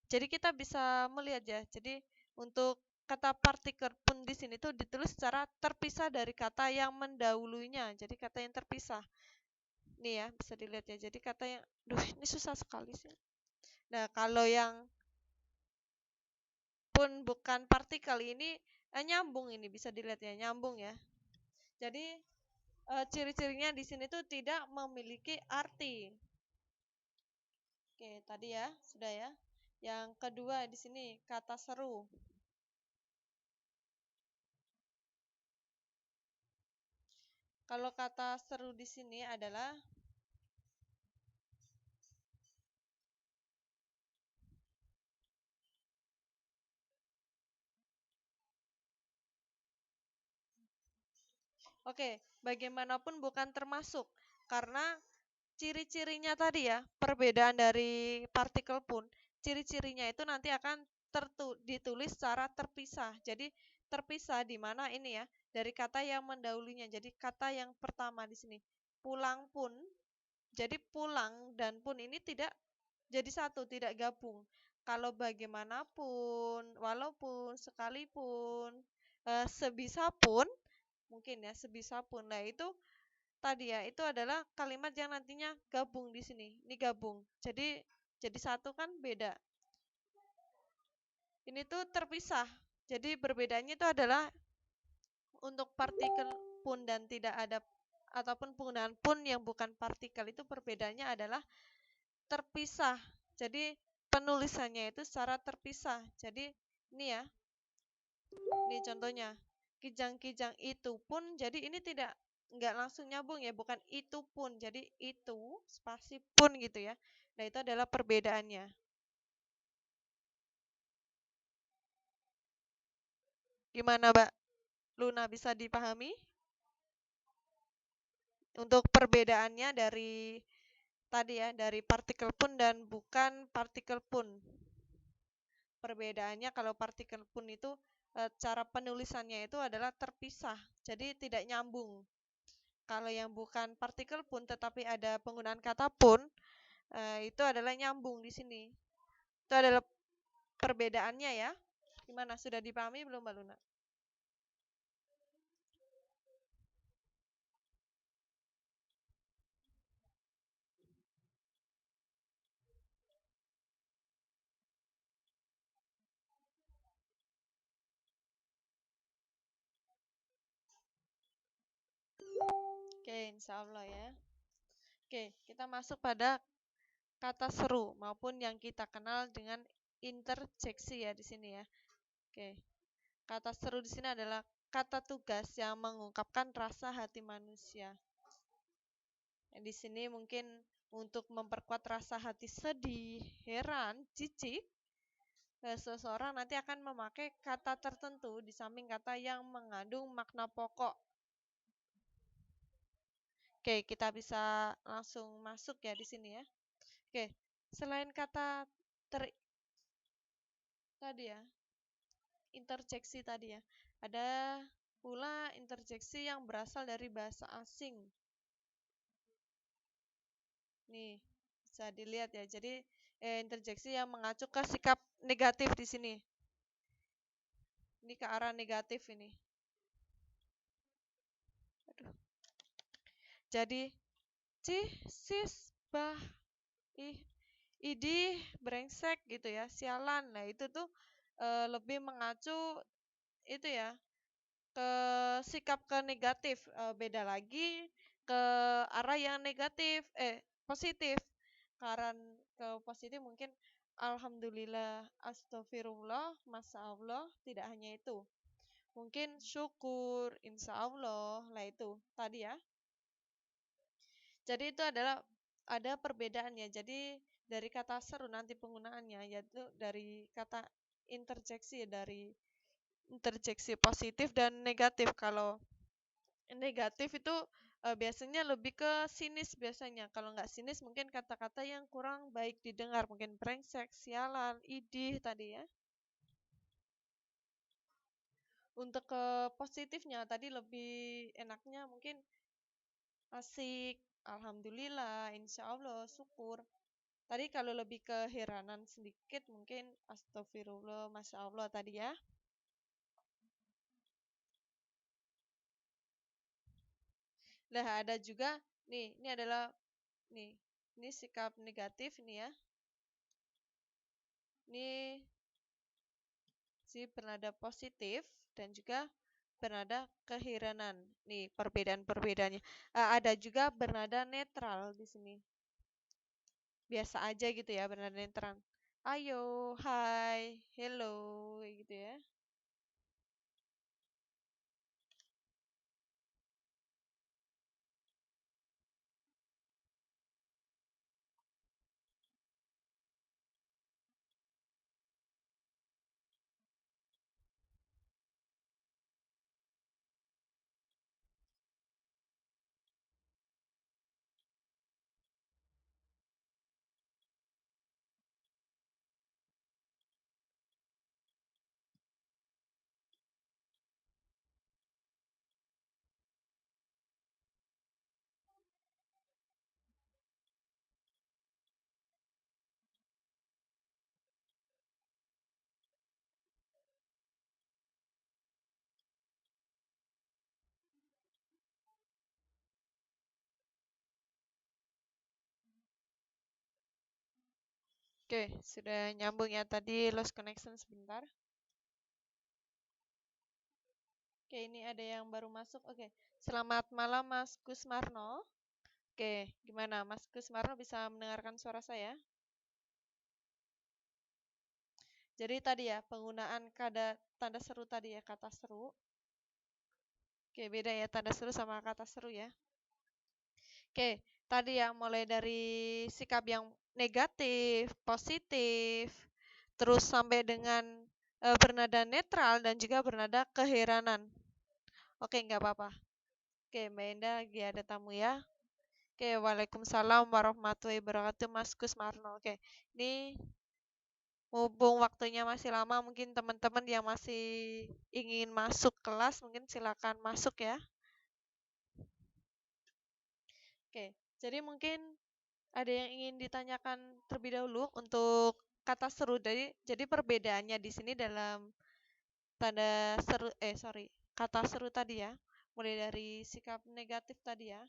Jadi, kita bisa melihat ya. Jadi, untuk kata partikel pun di sini tuh ditulis secara terpisah dari kata yang mendahulunya. Jadi, kata yang terpisah. Nih ya, bisa dilihat ya. Jadi, kata yang, duh, ini susah sekali sih. Nah, kalau yang pun bukan partikel ini nyambung ini bisa dilihat ya, nyambung ya. Jadi ciri-cirinya di sini tuh tidak memiliki arti. Oke, tadi ya, sudah ya. Yang kedua di sini kata seru. Kalau kata seru di sini adalah oke, bagaimanapun bukan termasuk karena ciri-cirinya tadi ya, perbedaan dari partikel pun, ciri-cirinya itu nanti akan ditulis secara terpisah. Jadi terpisah di mana ini ya, dari kata yang mendahulunya. Jadi kata yang pertama di sini, pulang pun. Jadi pulang dan pun ini tidak jadi satu, tidak gabung. Kalau bagaimanapun, walaupun, sekalipun, sebisa pun, mungkin ya, sebisa pun. Nah, itu tadi ya, itu adalah kalimat yang nantinya gabung di sini. Ini gabung. Jadi satu kan beda. Ini tuh terpisah. Jadi berbedanya itu adalah untuk partikel pun dan tidak ada ataupun penggunaan pun yang bukan partikel itu perbedaannya adalah terpisah. Jadi penulisannya itu secara terpisah. Jadi ini ya, ini contohnya. Kijang-kijang itu pun, jadi ini tidak nggak langsung nyambung ya, bukan itu pun. Jadi itu spasi pun gitu ya. Nah, itu adalah perbedaannya. Gimana, Mbak Luna, bisa dipahami? Untuk perbedaannya dari tadi ya, dari partikel pun dan bukan partikel pun. Perbedaannya kalau partikel pun itu cara penulisannya itu adalah terpisah, jadi tidak nyambung. Kalau yang bukan partikel pun tetapi ada penggunaan kata pun, itu adalah nyambung di sini. Itu adalah perbedaannya ya. Gimana, sudah dipahami belum, Mbak Luna? Oke, insya Allah ya. Oke, kita masuk pada kata seru maupun yang kita kenal dengan interjeksi ya di sini ya. Oke, kata seru di sini adalah kata tugas yang mengungkapkan rasa hati manusia. Di sini mungkin untuk memperkuat rasa hati sedih, heran, jijik, seseorang nanti akan memakai kata tertentu di samping kata yang mengandung makna pokok. Oke, kita bisa langsung masuk ya di sini ya. Oke, selain kata tadi ya, interjeksi tadi ya, ada pula interjeksi yang berasal dari bahasa asing. Nih, bisa dilihat ya. Jadi interjeksi yang mengacu ke sikap negatif di sini. Ini ke arah negatif ini. Aduh. Jadi sis, bah, ih, idih, brengsek gitu ya, sialan. Nah, itu tuh lebih mengacu itu ya ke sikap ke negatif, beda lagi ke arah yang negatif, positif. Karena ke positif mungkin alhamdulillah, astagfirullah, masya Allah, tidak hanya itu. Mungkin syukur, insya Allah, lah itu tadi ya. Jadi itu adalah ada perbedaannya. Jadi dari kata seru nanti penggunaannya yaitu dari kata interjeksi, dari interjeksi positif dan negatif. Kalau negatif itu biasanya lebih ke sinis biasanya. Kalau nggak sinis mungkin kata-kata yang kurang baik didengar, mungkin brengsek, sialan, idih tadi ya. Untuk ke positifnya tadi lebih enaknya mungkin asik, alhamdulillah, insya Allah, syukur. Tadi kalau lebih keheranan sedikit mungkin astagfirullah, masya Allah tadi ya. Nah ada juga nih, ini adalah nih, ini sikap negatif nih ya. Ini si bernada positif dan juga bernada keheranan. Nih perbedaan-perbedaannya. Ada juga bernada netral di sini. Biasa aja gitu ya bernada netral. Ayo, hai, hello, kayak gitu ya. Oke, sudah nyambung ya tadi lost connection sebentar. Oke, ini ada yang baru masuk. Oke, selamat malam Mas Kusmarno. Oke, gimana Mas Kusmarno bisa mendengarkan suara saya? Jadi tadi ya, penggunaan tanda seru tadi ya, kata seru. Oke, beda ya tanda seru sama kata seru ya. Oke, tadi ya mulai dari sikap yang negatif, positif, terus sampai dengan bernada netral dan juga bernada keheranan. Oke, nggak apa-apa. Oke, Mbak Enda lagi ada tamu ya. Oke, Waalaikumsalam warahmatullahi wabarakatuh, Mas Kusmarno. Oke, ini mumpung waktunya masih lama, mungkin teman-teman yang masih ingin masuk kelas, mungkin silakan masuk ya. Oke, jadi mungkin ada yang ingin ditanyakan terlebih dahulu untuk kata seru. Jadi perbedaannya di sini dalam tanda seru, kata seru tadi ya. Mulai dari sikap negatif tadi ya.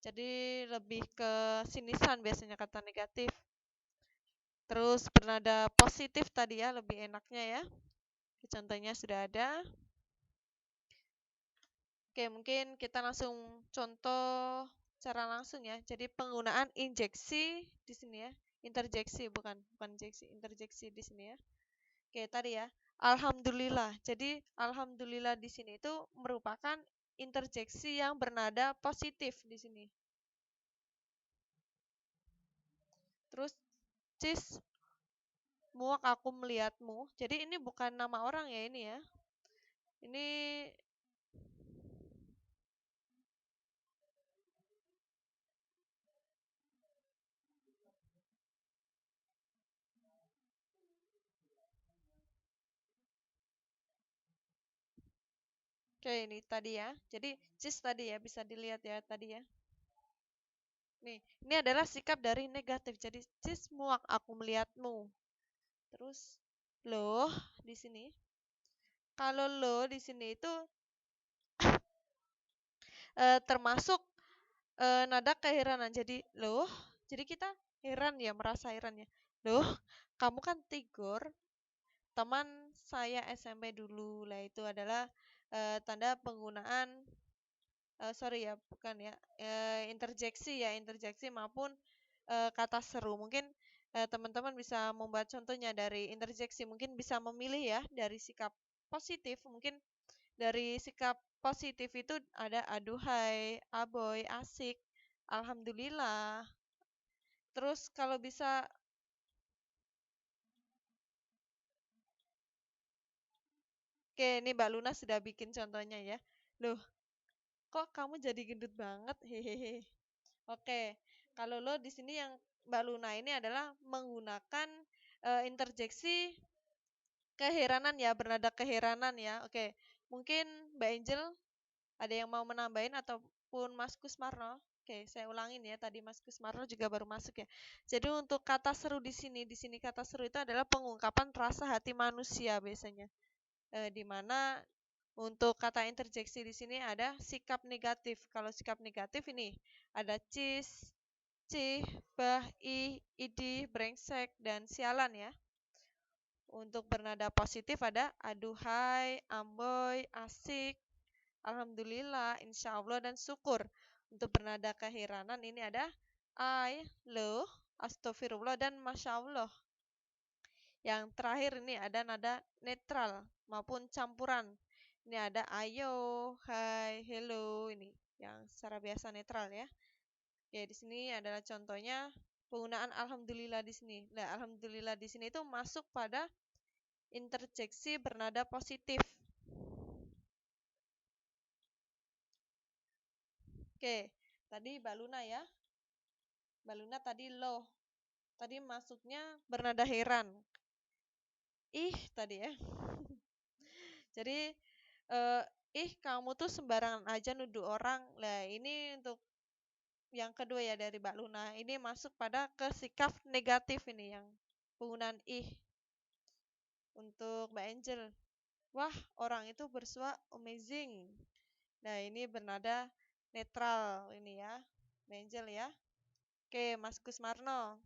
Jadi lebih ke sinisan biasanya kata negatif. Terus bernada positif tadi ya, lebih enaknya ya. Contohnya sudah ada. Oke, mungkin kita langsung contoh cara langsung ya. Jadi penggunaan injeksi di sini ya. Interjeksi bukan injeksi, interjeksi di sini ya. Oke, tadi ya. Alhamdulillah. Jadi alhamdulillah di sini itu merupakan interjeksi yang bernada positif di sini. Terus cis muak aku melihatmu. Jadi ini bukan nama orang ya ini ya. Ini oke ini tadi ya. Jadi cis tadi ya bisa dilihat ya tadi ya. Nih, ini adalah sikap dari negatif. Jadi cis muak aku melihatmu. Terus loh di sini. Kalau lo di sini itu termasuk nada keheranan. Jadi loh, jadi kita heran ya, merasa heran ya. Loh, kamu kan Tigor, teman saya SMP dulu lah, itu adalah tanda penggunaan sorry ya, bukan ya, interjeksi maupun kata seru. Mungkin teman-teman bisa membuat contohnya dari interjeksi, mungkin bisa memilih ya dari sikap positif. Mungkin dari sikap positif itu ada aduhai, aboy, asik, alhamdulillah. Terus kalau bisa, oke, ini Mbak Luna sudah bikin contohnya ya. Loh, kok kamu jadi gendut banget? Hehehe. Oke, kalau lo di sini yang Mbak Luna ini adalah menggunakan interjeksi keheranan ya, bernada keheranan ya. Oke, mungkin Mbak Angel ada yang mau menambahin ataupun Mas Kusmarno? Oke, saya ulangin ya. Tadi Mas Kusmarno juga baru masuk ya. Jadi untuk kata seru di sini kata seru itu adalah pengungkapan rasa hati manusia biasanya. Di mana untuk kata interjeksi di sini ada sikap negatif. Kalau sikap negatif ini ada cis, cih, bah, idi, brengsek, dan sialan ya. Untuk bernada positif ada aduhai, amboy, asik, alhamdulillah, insya Allah, dan syukur. Untuk bernada keheranan ini ada ai, lo, astagfirullah, dan masya Allah. Yang terakhir ini ada nada netral maupun campuran. Ini ada ayo, hai, hello, ini yang secara biasa netral ya. Ya, di sini adalah contohnya penggunaan alhamdulillah di sini. Nah, alhamdulillah di sini itu masuk pada interjeksi bernada positif. Oke, tadi Mbak Luna ya. Mbak Luna tadi loh. Tadi masuknya bernada heran. Ih, tadi ya. Jadi, kamu tuh sembarangan aja nuduh orang. Lah, ini untuk yang kedua ya dari Mbak Luna. Ini masuk pada ke sikap negatif ini yang penggunaan ih. Untuk Mbak Angel. Wah, orang itu bersua amazing. Nah, ini bernada netral ini ya. Mbak Angel ya. Oke, Mas Kusmarno.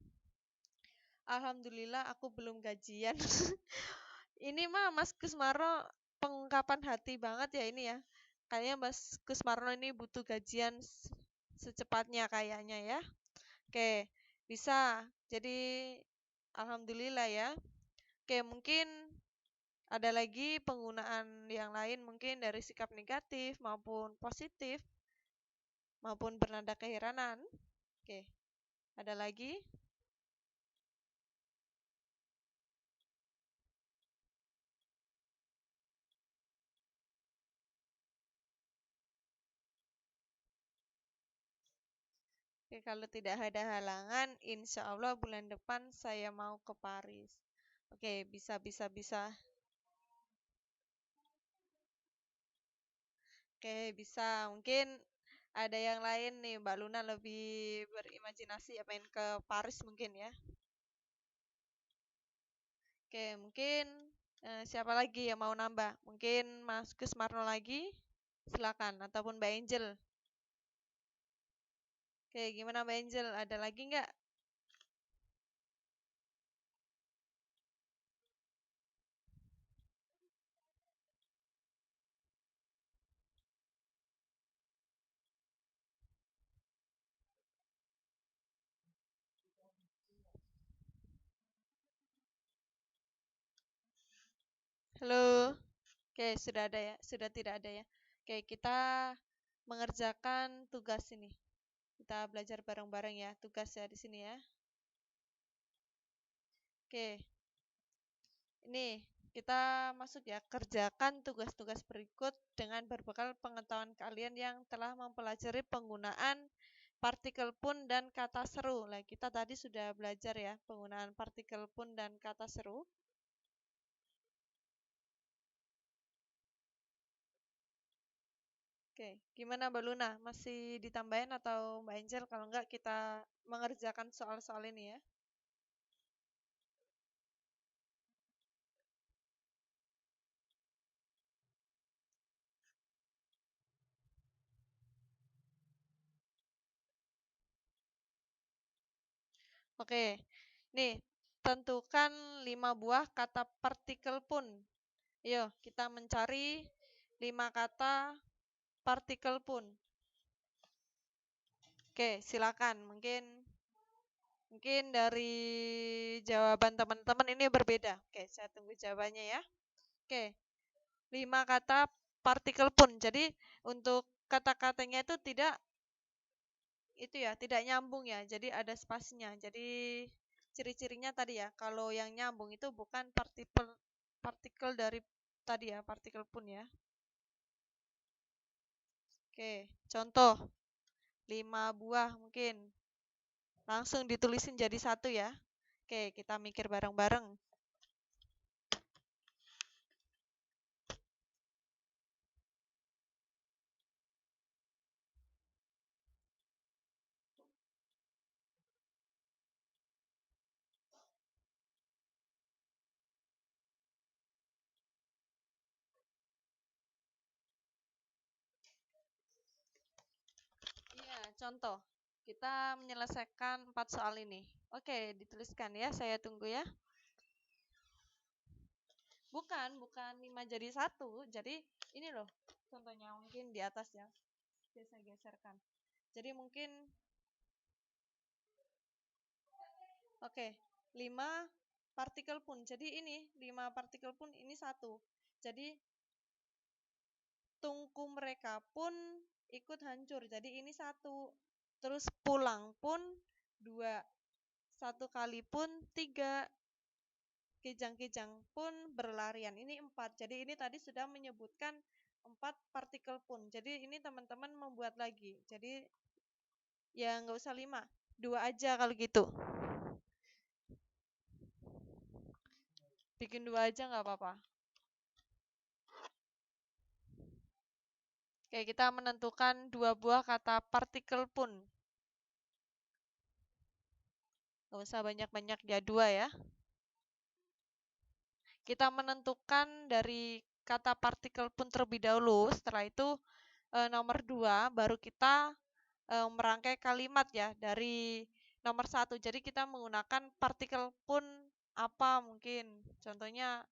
Alhamdulillah aku belum gajian. Ini mah Mas Kusmarno pengungkapan hati banget ya ini ya. Kayaknya Mas Kusmarno ini butuh gajian secepatnya kayaknya ya. Oke, bisa. Jadi alhamdulillah ya. Oke, mungkin ada lagi penggunaan yang lain mungkin dari sikap negatif maupun positif maupun bernada keheranan. Oke, ada lagi? Oke, kalau tidak ada halangan, insya Allah bulan depan saya mau ke Paris. Oke, bisa. Oke, bisa. Mungkin ada yang lain nih, Mbak Luna lebih berimajinasi ya pengen ke Paris mungkin ya. Oke, mungkin siapa lagi yang mau nambah? Mungkin Mas Kusmarno lagi? Silakan, ataupun Mbak Angel. Oke, gimana Mbak Angel? Ada lagi nggak? Halo. Oke, sudah ada ya? Sudah tidak ada ya? Oke, kita mengerjakan tugas ini. Kita belajar bareng-bareng ya, tugas ya di sini ya. Oke, ini kita masuk ya, kerjakan tugas-tugas berikut dengan berbekal pengetahuan kalian yang telah mempelajari penggunaan partikel pun dan kata seru. Nah, kita tadi sudah belajar ya, penggunaan partikel pun dan kata seru. Oke, gimana Mbak Luna? Masih ditambahin atau Mbak Angel? Kalau enggak, kita mengerjakan soal-soal ini ya. Oke, nih tentukan 5 buah kata partikel pun. Ayo, kita mencari 5 kata partikel pun. Oke, silakan. Mungkin dari jawaban teman-teman ini berbeda. Oke, saya tunggu jawabannya ya. Oke, 5 kata partikel pun. Jadi untuk kata-katanya itu tidak nyambung ya. Jadi ada spasinya. Jadi ciri-cirinya tadi ya, kalau yang nyambung itu bukan partikel dari tadi ya, partikel pun ya. Oke, contoh 5 buah mungkin. Langsung ditulisin jadi satu ya. Oke, kita mikir bareng-bareng. Iya, contoh. Kita menyelesaikan 4 soal ini. Oke, dituliskan ya, saya tunggu ya. Bukan 5 jadi 1. Jadi ini loh, contohnya mungkin di atas ya. Saya geserkan. Jadi mungkin, oke, 5 partikel pun. Jadi ini, 5 partikel pun ini 1. Jadi tungku mereka pun ikut hancur. Jadi ini 1. Terus pulang pun 2. 1 kali pun 3. Kejang-kejang pun berlarian. Ini 4. Jadi ini tadi sudah menyebutkan 4 partikel pun. Jadi ini teman-teman membuat lagi. Jadi ya nggak usah 5. 2 aja kalau gitu. Bikin 2 aja nggak apa-apa. Oke, kita menentukan 2 buah kata partikel pun. Nggak usah banyak-banyak ya, 2 ya. Kita menentukan dari kata partikel pun terlebih dahulu. Setelah itu nomor 2 baru kita merangkai kalimat ya dari nomor 1. Jadi kita menggunakan partikel pun apa mungkin. Contohnya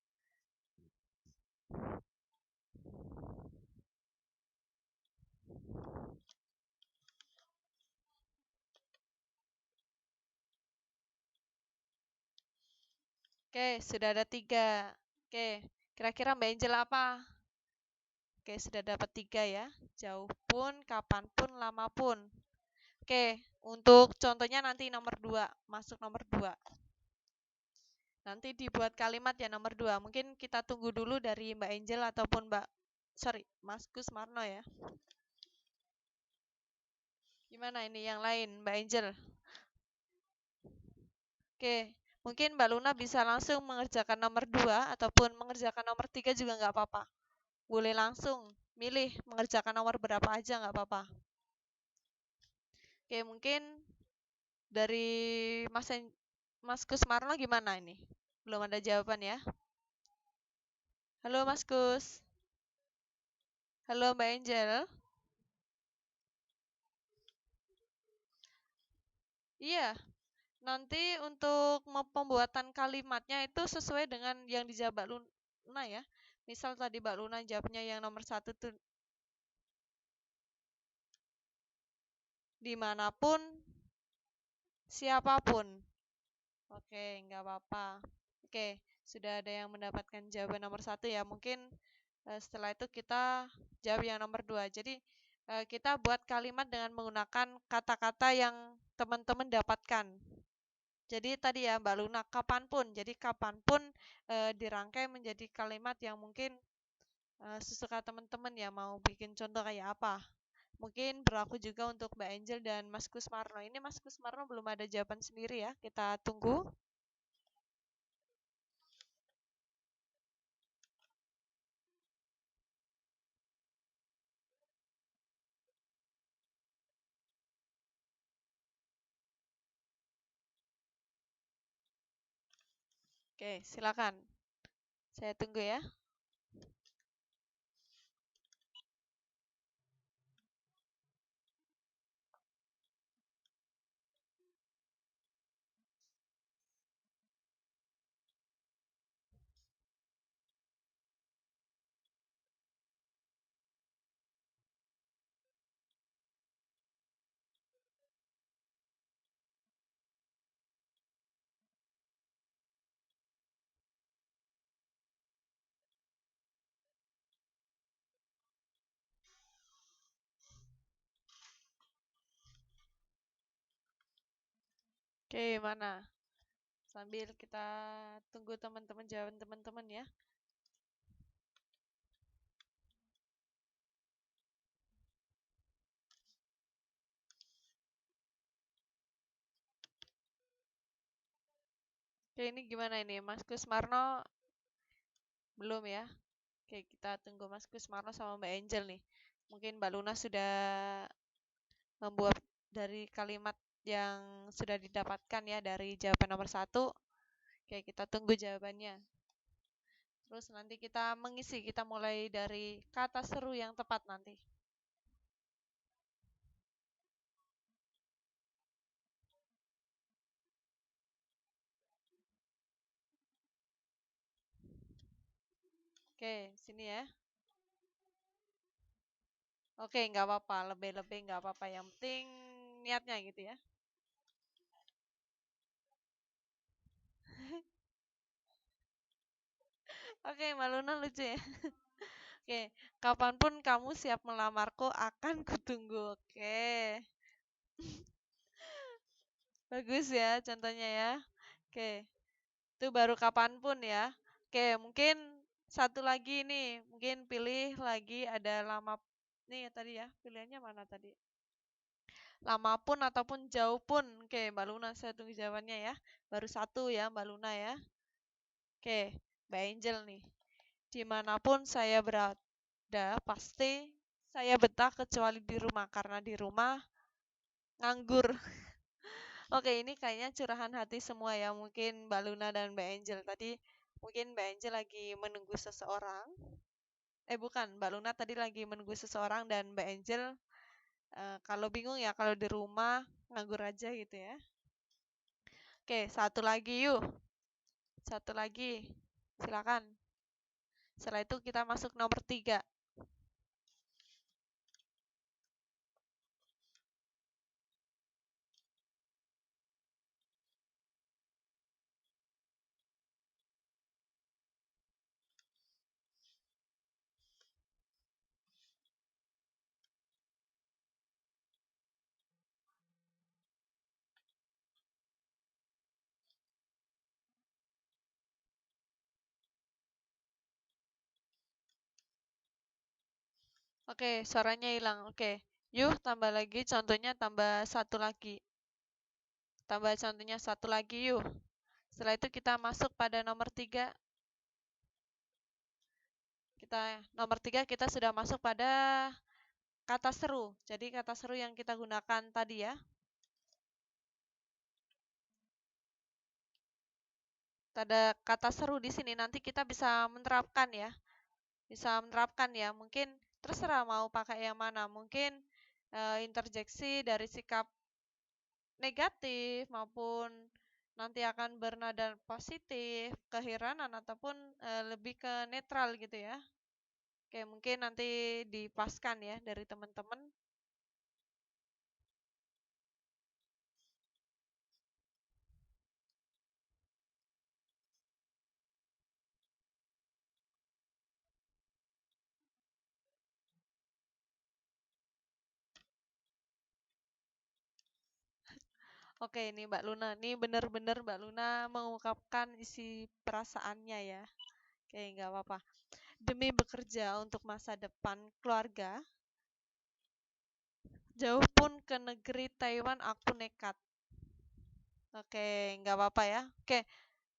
oke, sudah ada 3. Oke, kira-kira Mbak Angel apa? Oke, sudah dapat 3 ya. Jauh pun, kapan pun, lama pun. Oke, untuk contohnya nanti nomor 2. Masuk nomor 2. Nanti dibuat kalimat ya nomor 2. Mungkin kita tunggu dulu dari Mbak Angel ataupun Mas Gus Marno ya. Gimana ini yang lain, Mbak Angel? Oke, mungkin Mbak Luna bisa langsung mengerjakan nomor 2 ataupun mengerjakan nomor 3 juga nggak apa-apa. Boleh langsung milih mengerjakan nomor berapa aja nggak apa-apa. Oke, mungkin dari Mas Gus Marno gimana ini? Belum ada jawaban ya. Halo Mas Gus. Halo Mbak Angel. Iya, nanti untuk pembuatan kalimatnya itu sesuai dengan yang dijawab Mbak Luna ya. Misal tadi Mbak Luna jawabnya yang nomor 1 tuh dimanapun, siapapun. Oke, nggak apa-apa. Oke, sudah ada yang mendapatkan jawaban nomor 1 ya. Mungkin setelah itu kita jawab yang nomor 2. Jadi kita buat kalimat dengan menggunakan kata-kata yang teman-teman dapatkan. Jadi tadi ya Mbak Luna, kapanpun. Jadi kapanpun dirangkai menjadi kalimat yang mungkin sesuka teman-teman ya, mau bikin contoh kayak apa. Mungkin berlaku juga untuk Mbak Angel dan Mas Kusmarno. Ini Mas Kusmarno belum ada jawaban sendiri ya, kita tunggu. Oke, silakan. Saya tunggu ya. Oke, mana? Sambil kita tunggu teman-teman jawaban teman-teman ya. Oke, ini gimana ini? Mas Kusmarno belum ya? Oke, kita tunggu Mas Kusmarno sama Mbak Angel nih. Mungkin Mbak Luna sudah membuat dari kalimat yang sudah didapatkan ya dari jawaban nomor 1. Oke, kita tunggu jawabannya. Terus nanti kita mengisi, kita mulai dari kata seru yang tepat nanti. Oke, sini ya. Oke, nggak apa-apa, lebih-lebih nggak apa-apa. Yang penting niatnya gitu ya. Oke, Mbak Luna lucu ya. Oke, kapanpun kamu siap melamarku akan kutunggu. Oke, bagus ya contohnya ya. Oke, itu baru kapanpun ya. Oke, mungkin satu lagi nih. Mungkin pilih lagi ada lama. Nih tadi ya, pilihannya mana tadi? Lama pun ataupun jauh pun. Oke, Mbak Luna saya tunggu jawabannya ya. Baru satu ya Mbak Luna ya. Oke, Mbak Angel nih. Dimanapun saya berada, pasti saya betah kecuali di rumah. Karena di rumah nganggur. Oke, ini kayaknya curahan hati semua ya. Mungkin Mbak Luna dan Mbak Angel. Tadi mungkin Mbak Angel lagi menunggu seseorang. Bukan, Mbak Luna tadi lagi menunggu seseorang dan Mbak Angel kalau bingung ya kalau di rumah nganggur aja gitu ya. Oke, satu lagi yuk. Satu lagi. Silakan. Setelah itu kita masuk nomor 3. Oke, suaranya hilang. Oke. Yuk, tambah lagi. Contohnya tambah satu lagi. Tambah contohnya satu lagi yuk. Setelah itu kita masuk pada nomor 3. Nomor 3 kita sudah masuk pada kata seru. Jadi kata seru yang kita gunakan tadi ya. Ada kata seru di sini nanti kita bisa menerapkan ya. Bisa menerapkan ya. Mungkin terserah mau pakai yang mana. Mungkin interjeksi dari sikap negatif maupun nanti akan bernada positif, keheranan ataupun lebih ke netral gitu ya. Oke, mungkin nanti dipaskan ya dari teman-teman. Oke, ini Mbak Luna. Ini benar-benar Mbak Luna mengungkapkan isi perasaannya ya. Oke, nggak apa-apa. Demi bekerja untuk masa depan keluarga, jauh pun ke negeri Taiwan aku nekat. Oke, nggak apa-apa ya. Oke,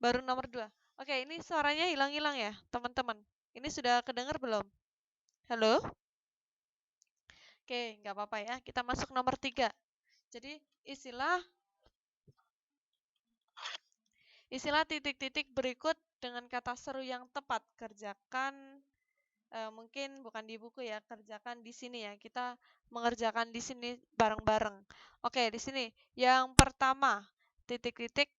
baru nomor 2. Oke, ini suaranya hilang-hilang ya, teman-teman. Ini sudah kedengar belum? Halo? Oke, nggak apa-apa ya. Kita masuk nomor 3. Jadi, istilah titik-titik berikut dengan kata seru yang tepat. Kerjakan, mungkin bukan di buku ya, kerjakan di sini ya. Kita mengerjakan di sini bareng-bareng. Oke, di sini. Yang pertama, titik-titik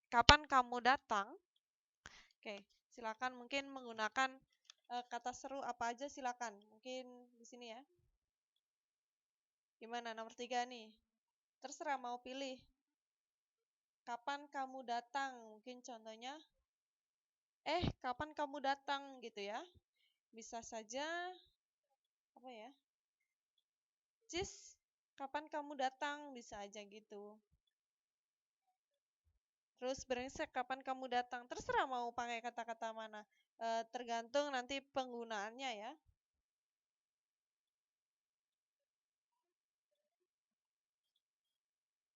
kapan kamu datang? Oke, silakan mungkin menggunakan kata seru apa aja silakan. Mungkin di sini ya. Gimana nomor 3 nih? Terserah mau pilih. Kapan kamu datang? Mungkin contohnya, kapan kamu datang gitu ya. Bisa saja, apa ya? Cis, kapan kamu datang? Bisa aja gitu. Terus brengsek kapan kamu datang? Terserah mau pakai kata-kata mana. Tergantung nanti penggunaannya ya.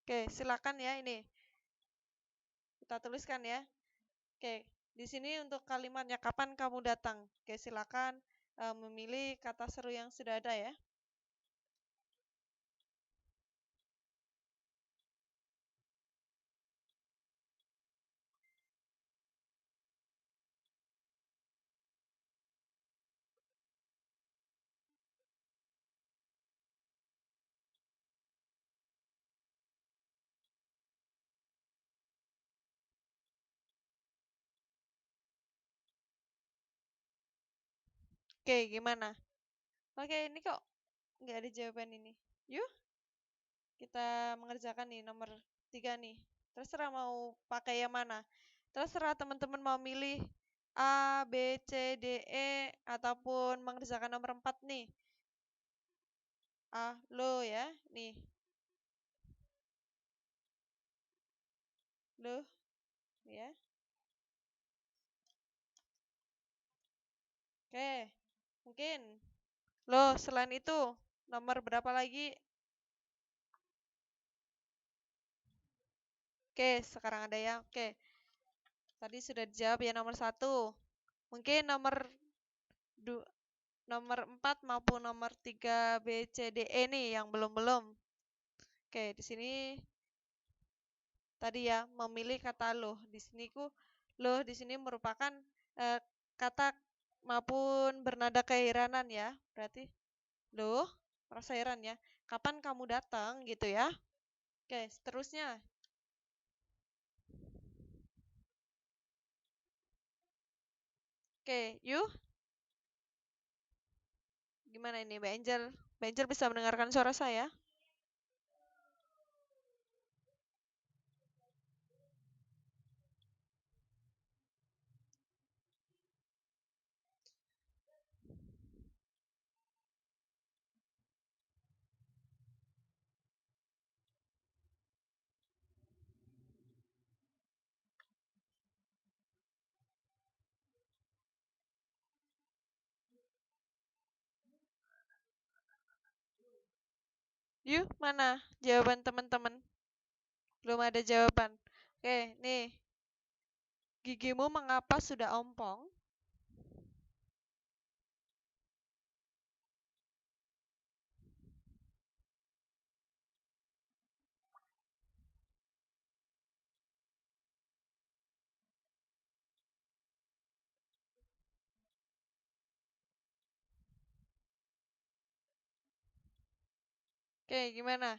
Oke, silakan ya ini. Kita tuliskan ya. Oke, di sini untuk kalimatnya kapan kamu datang. Oke, silakan memilih kata seru yang sudah ada ya. Oke, gimana? Oke, ini kok nggak ada jawaban ini. Yuk, kita mengerjakan nih nomor 3 nih. Terserah mau pakai yang mana. Terserah teman-teman mau milih A, B, C, D, E, ataupun mengerjakan nomor 4 nih. Lo ya, nih. Lo, ya. Oke, mungkin. Lo, selain itu, nomor berapa lagi? Oke, sekarang ada ya. Oke, tadi sudah dijawab ya nomor 1. Mungkin nomor 4 maupun nomor 3 B, C, D, E nih yang belum-belum. Oke, di sini tadi ya memilih kata loh. Di sini loh di sini merupakan kata maupun bernada keheranan ya. Berarti loh, rasa heran ya. Kapan kamu datang gitu ya? Oke, seterusnya. Oke, yuk. Gimana ini, Mbak Angel? Mbak Angel bisa mendengarkan suara saya? Yuk, mana jawaban teman-teman? Belum ada jawaban. Oke, nih. Gigimu mengapa sudah ompong? Oke, gimana?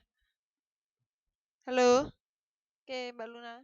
Halo? Oke, Mbak Luna.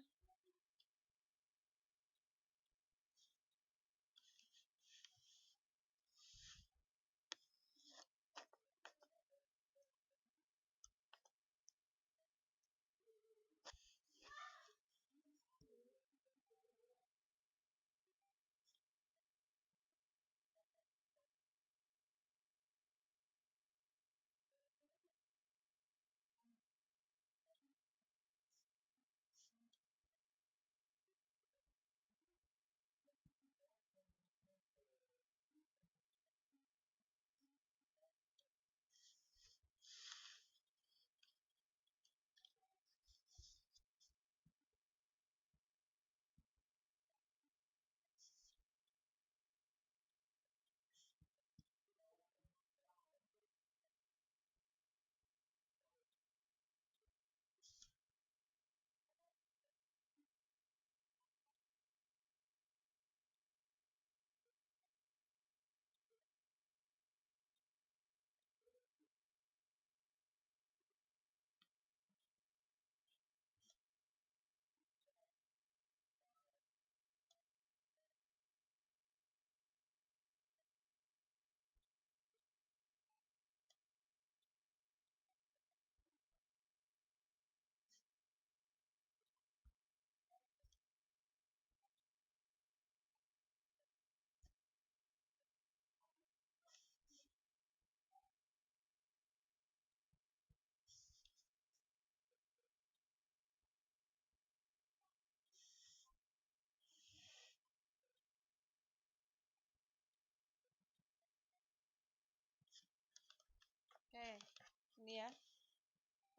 Ini ya.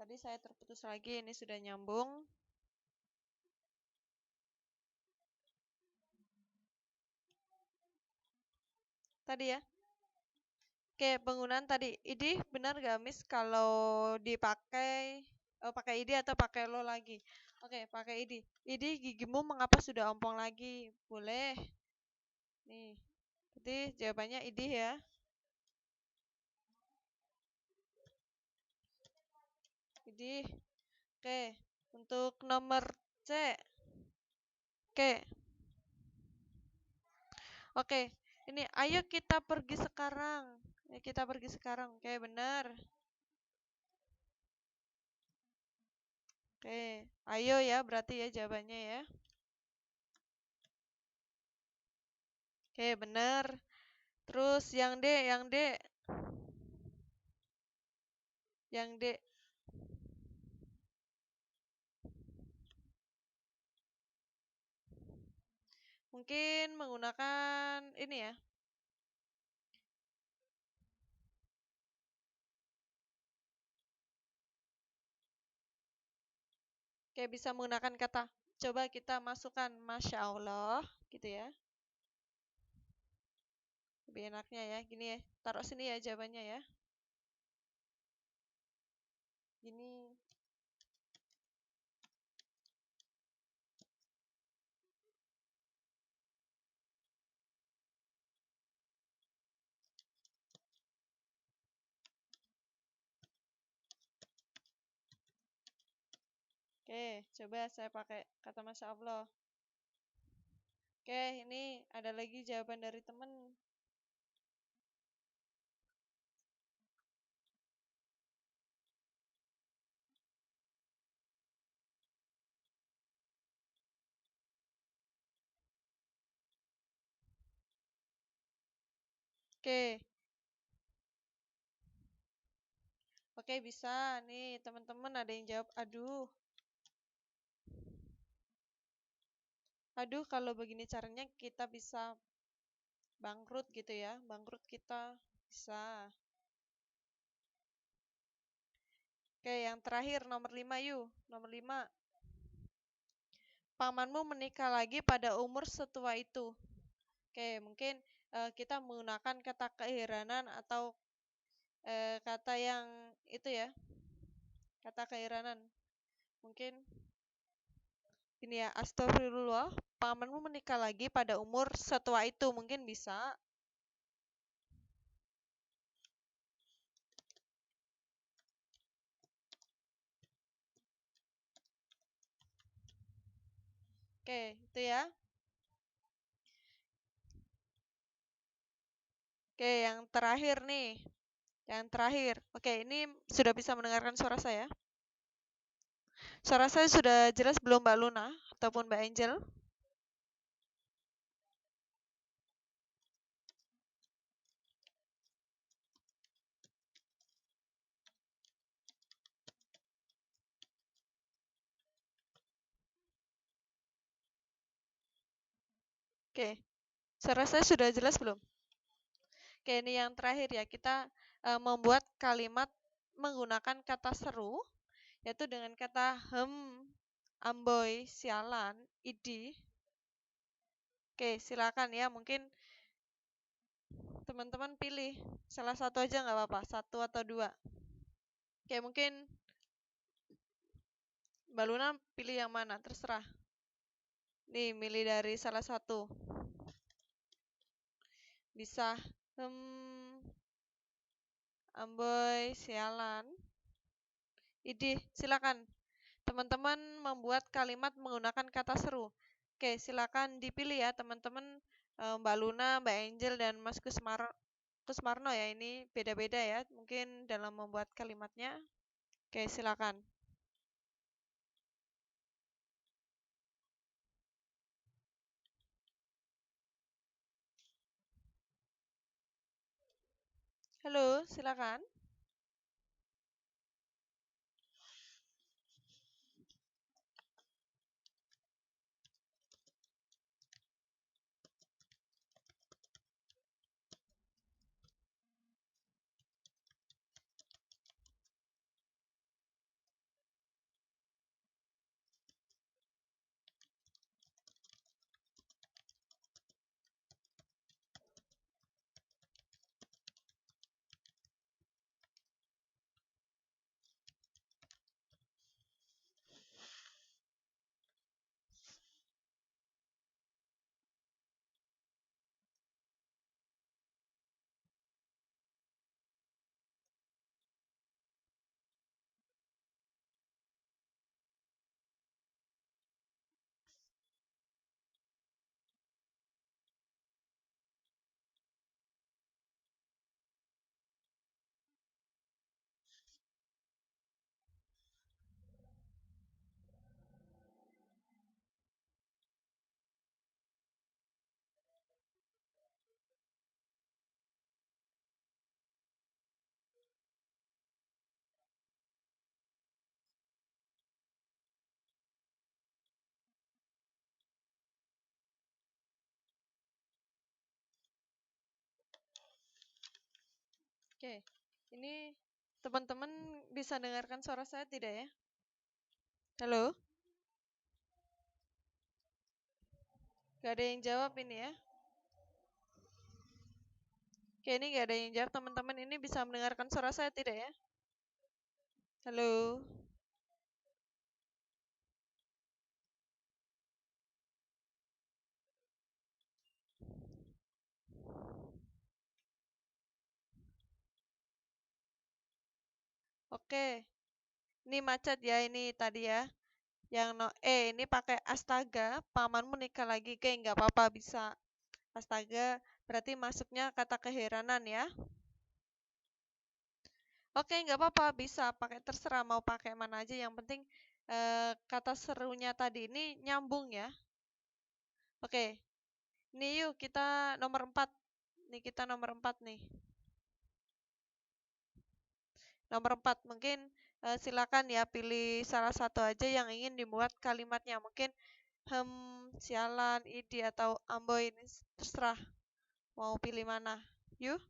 Tadi saya terputus lagi, ini sudah nyambung. Tadi ya. Oke, penggunaan tadi. ID benar gak, Miss, kalau dipakai pakai ID atau pakai lo lagi? Oke, pakai ID. ID gigimu mengapa sudah ompong lagi? Boleh. Nih. Berarti jawabannya ID ya. ID. Oke, untuk nomor C. Oke. Oke, ini ayo kita pergi sekarang. Ayo kita pergi sekarang. Oke, benar. Oke, ayo ya berarti ya jawabannya ya. Oke, benar. Terus yang D, yang D. Yang D. Mungkin menggunakan ini ya. Kayak bisa menggunakan kata. Coba kita masukkan Masya Allah gitu ya. Lebih enaknya ya. Gini ya. Taruh sini ya jawabannya ya. Gini. Oke, coba saya pakai kata Masya Allah. Oke, ini ada lagi jawaban dari temen. Oke. Oke, bisa. Nih, teman-teman ada yang jawab, aduh. Aduh, kalau begini caranya kita bisa bangkrut gitu ya. Bangkrut kita bisa. Oke, yang terakhir nomor 5 yuk. Nomor 5. Pamanmu menikah lagi pada umur setua itu. Oke, mungkin kita menggunakan kata keheranan atau kata yang itu ya. Kata keheranan. Mungkin ini ya, astagfirullah, pamanmu menikah lagi pada umur setua itu. Mungkin bisa. Oke, itu ya. Oke, yang terakhir nih. Yang terakhir. Oke, ini sudah bisa mendengarkan suara saya. Suara saya sudah jelas belum, Mbak Luna ataupun Mbak Angel? Oke, suara saya sudah jelas belum? Oke, ini yang terakhir ya. Kita membuat kalimat menggunakan kata seru, yaitu dengan kata amboy, sialan, idi. Oke, silakan ya. Mungkin teman-teman pilih salah satu aja nggak apa-apa, satu atau dua. Oke, mungkin Mbak Luna pilih yang mana, terserah. Nih, milih dari salah satu. Bisa amboy, sialan. Idih, silakan. Teman-teman membuat kalimat menggunakan kata seru. Oke, silakan dipilih ya teman-teman, Mbak Luna, Mbak Angel, dan Mas Kusmarno ya. Ini beda-beda ya, mungkin dalam membuat kalimatnya. Oke, silakan. Halo, silakan. Oke, ini teman-teman bisa dengarkan suara saya tidak ya? Halo? Gak ada yang jawab ini ya? Oke, ini gak ada yang jawab teman-teman, ini bisa mendengarkan suara saya tidak ya? Halo? Oke, ini macet ya ini tadi ya. Yang ini pakai astaga, pamanmu nikah lagi, oke nggak apa-apa bisa. Astaga, berarti masuknya kata keheranan ya. Oke, nggak apa-apa, bisa pakai terserah mau pakai mana aja. Yang penting kata serunya tadi ini nyambung ya. Oke, ini yuk kita nomor 4. Nih kita nomor 4 nih. Nomor 4 mungkin silakan ya pilih salah satu aja yang ingin dibuat kalimatnya. Mungkin sialan, idi atau amboy ini terserah. Mau pilih mana? Yuk.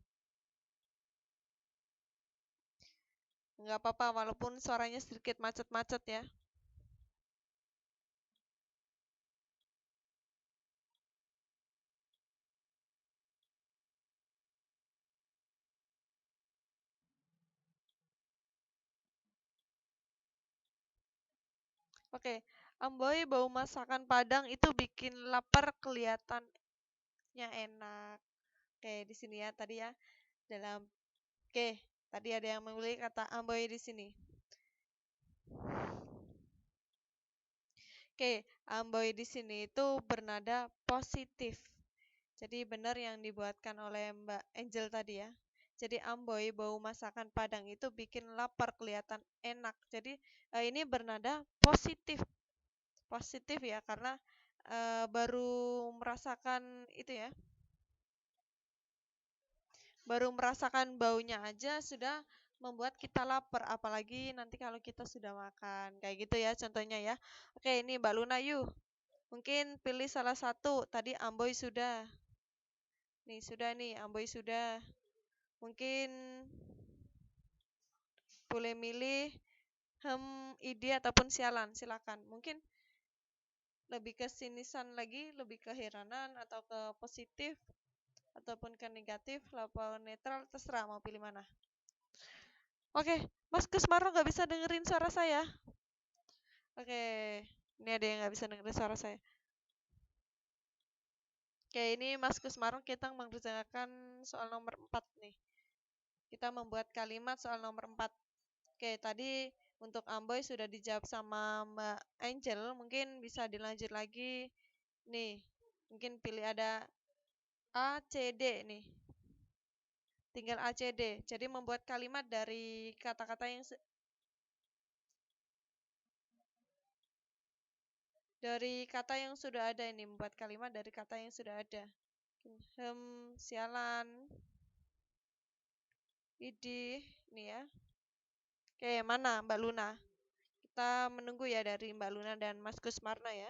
Nggak apa-apa walaupun suaranya sedikit macet-macet ya. Oke, amboy bau masakan Padang itu bikin lapar kelihatannya enak. Oke, di sini ya tadi ya. Dalam Oke, tadi ada yang memilih kata amboy di sini. Oke, amboy di sini itu bernada positif. Jadi benar yang dibuatkan oleh Mbak Angel tadi ya. Jadi amboy bau masakan Padang itu bikin lapar kelihatan enak. Jadi ini bernada positif. Positif ya karena baru merasakan itu ya. Baru merasakan baunya aja sudah membuat kita lapar, apalagi nanti kalau kita sudah makan. Kayak gitu ya contohnya ya. Oke, ini Mbak Luna yuk. Mungkin pilih salah satu. Tadi amboy sudah. Nih sudah nih, amboy sudah. Mungkin boleh milih ide ataupun sialan, silakan. Mungkin lebih ke sinisan lagi, lebih ke heranan atau ke positif ataupun ke negatif, atau netral, terserah mau pilih mana. Oke, Mas Kusmaro nggak bisa dengerin suara saya. Oke, ini ada yang nggak bisa dengerin suara saya. Oke, ini Mas Kusmaro kita mengerjakan soal nomor 4 nih. Kita membuat kalimat soal nomor 4. Oke, tadi untuk Amboy sudah dijawab sama Mbak Angel, mungkin bisa dilanjut lagi. Nih, mungkin pilih ada A, C, D nih. Tinggal A, C, D. Jadi membuat kalimat dari kata-kata yang sudah ada ini, membuat kalimat dari kata yang sudah ada. Sialan, idih, ini ya. Oke, mana Mbak Luna? Kita menunggu ya dari Mbak Luna dan Mas Kusmarna ya.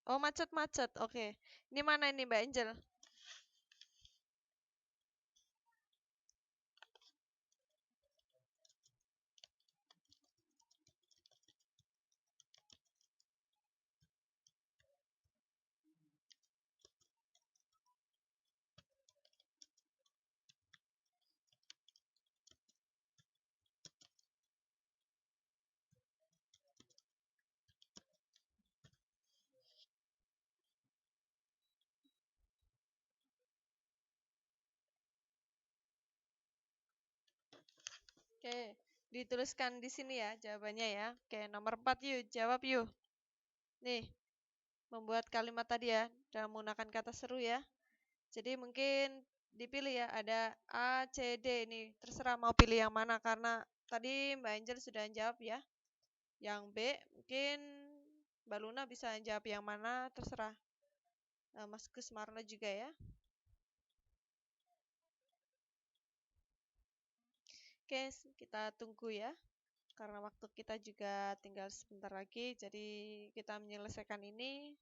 Oh, macet-macet. Oke. Ini mana ini Mbak Angel? Oke, dituliskan di sini ya jawabannya ya. Oke, nomor 4 yuk, jawab yuk. Nih, membuat kalimat tadi ya, dan menggunakan kata seru ya. Jadi mungkin dipilih ya, ada A, C, D ini. Terserah mau pilih yang mana, karena tadi Mbak Angel sudah jawab ya. Yang B, mungkin Mbak Luna bisa jawab yang mana, terserah. Mas Kusmarna juga ya. Oke, kita tunggu ya. Karena waktu kita juga tinggal sebentar lagi, jadi kita menyelesaikan ini.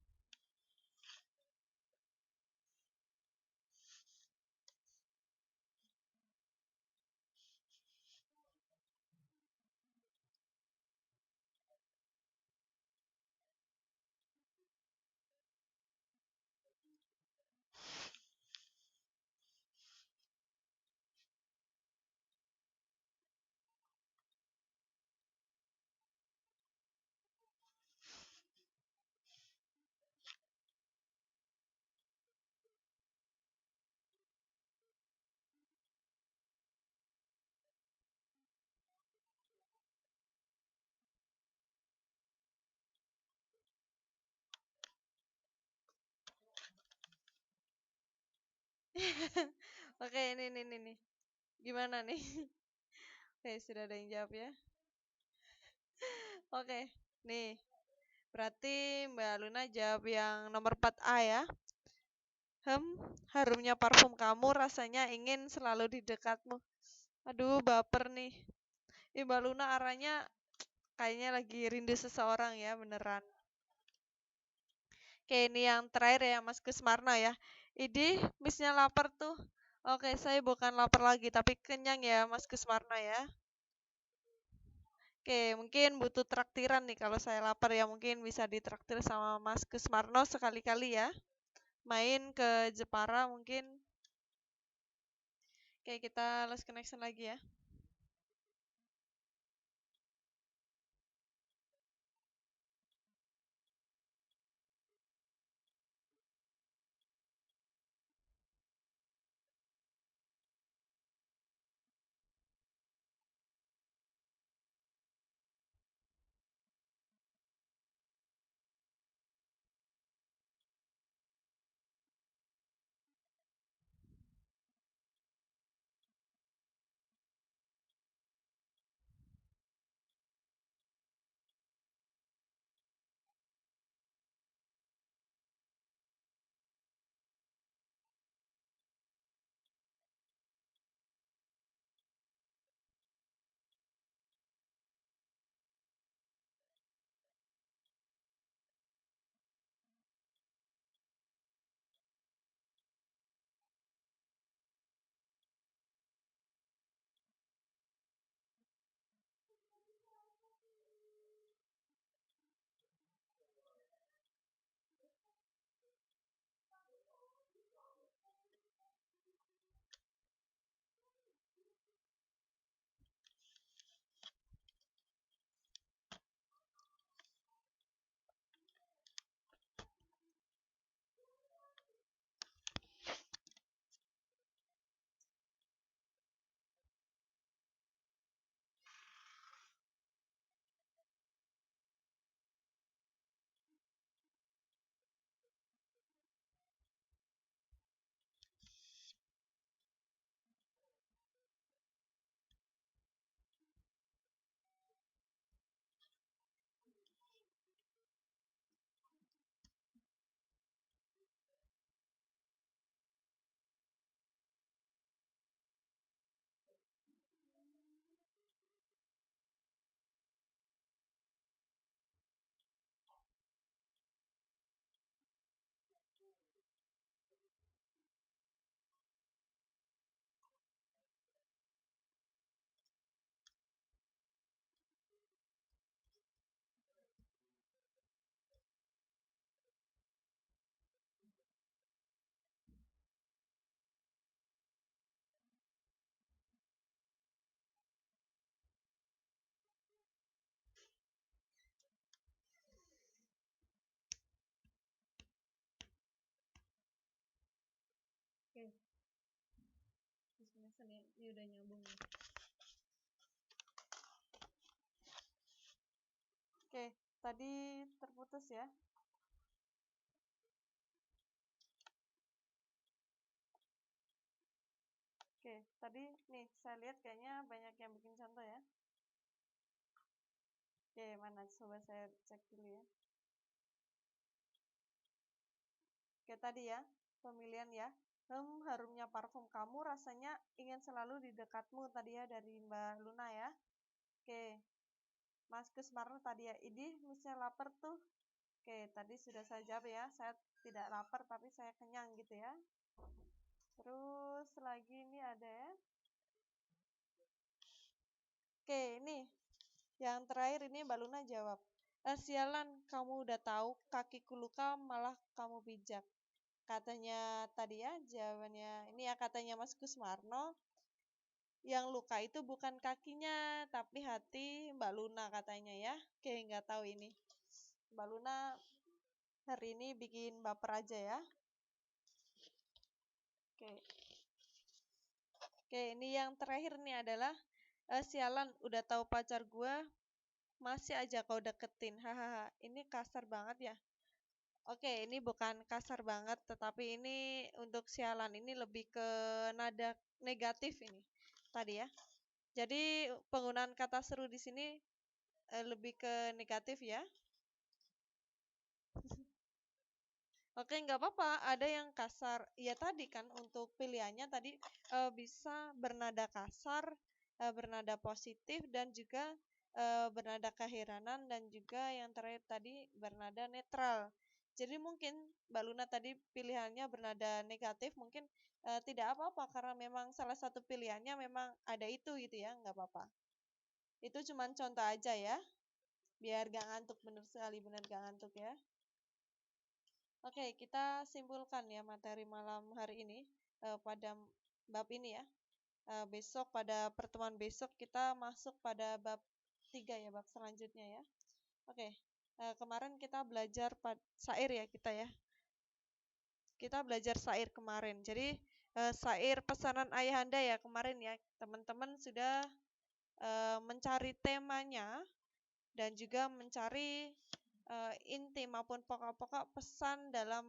Oke, ini. Gimana nih? Oke, sudah ada yang jawab ya. Oke, nih. Berarti Mbak Luna jawab yang nomor 4A ya. Harumnya parfum kamu rasanya ingin selalu di dekatmu. Aduh, baper nih. Mbak Luna arahnya kayaknya lagi rindu seseorang ya, beneran. Oke, ini yang terakhir ya, Mas Kusmarno ya. Idi, misnya lapar tuh. Oke, saya bukan lapar lagi, tapi kenyang ya, Mas Kusmarno ya. Oke, mungkin butuh traktiran nih kalau saya lapar ya, mungkin bisa ditraktir sama Mas Kusmarno sekali-kali ya. Main ke Jepara mungkin. Oke, kita lost connection lagi ya. Oke, ini udah nyambung. Oke, tadi terputus ya. Oke, tadi nih saya lihat kayaknya banyak yang bikin contoh ya. Oke, mana? Coba saya cek dulu ya. Oke, tadi ya, pemilihan ya. Harumnya parfum kamu rasanya ingin selalu di dekatmu tadi ya dari Mbak Luna ya. Oke, Mas Kusmarno tadi ya, idih misalnya lapar tuh. Oke, tadi sudah saya jawab ya, saya tidak lapar tapi saya kenyang gitu ya. Terus lagi ini ada ya. Oke, ini yang terakhir ini Mbak Luna jawab. Sialan, kamu udah tahu kakiku luka malah kamu pijak. Katanya tadi ya, jawabannya ini ya katanya Mas Kusmarno, yang luka itu bukan kakinya, tapi hati Mbak Luna katanya ya. Oke, nggak tahu ini. Mbak Luna hari ini bikin baper aja ya. Oke. Oke, ini yang terakhir nih adalah sialan, udah tahu pacar gua, masih aja kau deketin. Hahaha. Ini kasar banget ya. Oke, ini bukan kasar banget, tetapi ini untuk sialan ini lebih ke nada negatif ini tadi ya. Jadi penggunaan kata seru di sini lebih ke negatif ya. Oke, nggak apa-apa. Ada yang kasar. Ya tadi kan untuk pilihannya tadi bisa bernada kasar, bernada positif, dan juga bernada keheranan, dan juga yang terakhir tadi bernada netral. Jadi mungkin Mbak Luna tadi pilihannya bernada negatif, mungkin tidak apa-apa karena memang salah satu pilihannya memang ada itu gitu ya, nggak apa-apa. Itu cuma contoh aja ya, biar gak ngantuk, bener sekali, bener gak ngantuk ya. Oke, kita simpulkan ya materi malam hari ini pada bab ini ya. Besok pada pertemuan besok kita masuk pada bab 3 ya, bab selanjutnya ya. Oke, kemarin kita belajar syair ya kita ya. Kita belajar syair kemarin. Jadi syair pesanan ayahanda ya kemarin ya. Teman-teman sudah mencari temanya dan juga mencari inti maupun pokok-pokok pesan dalam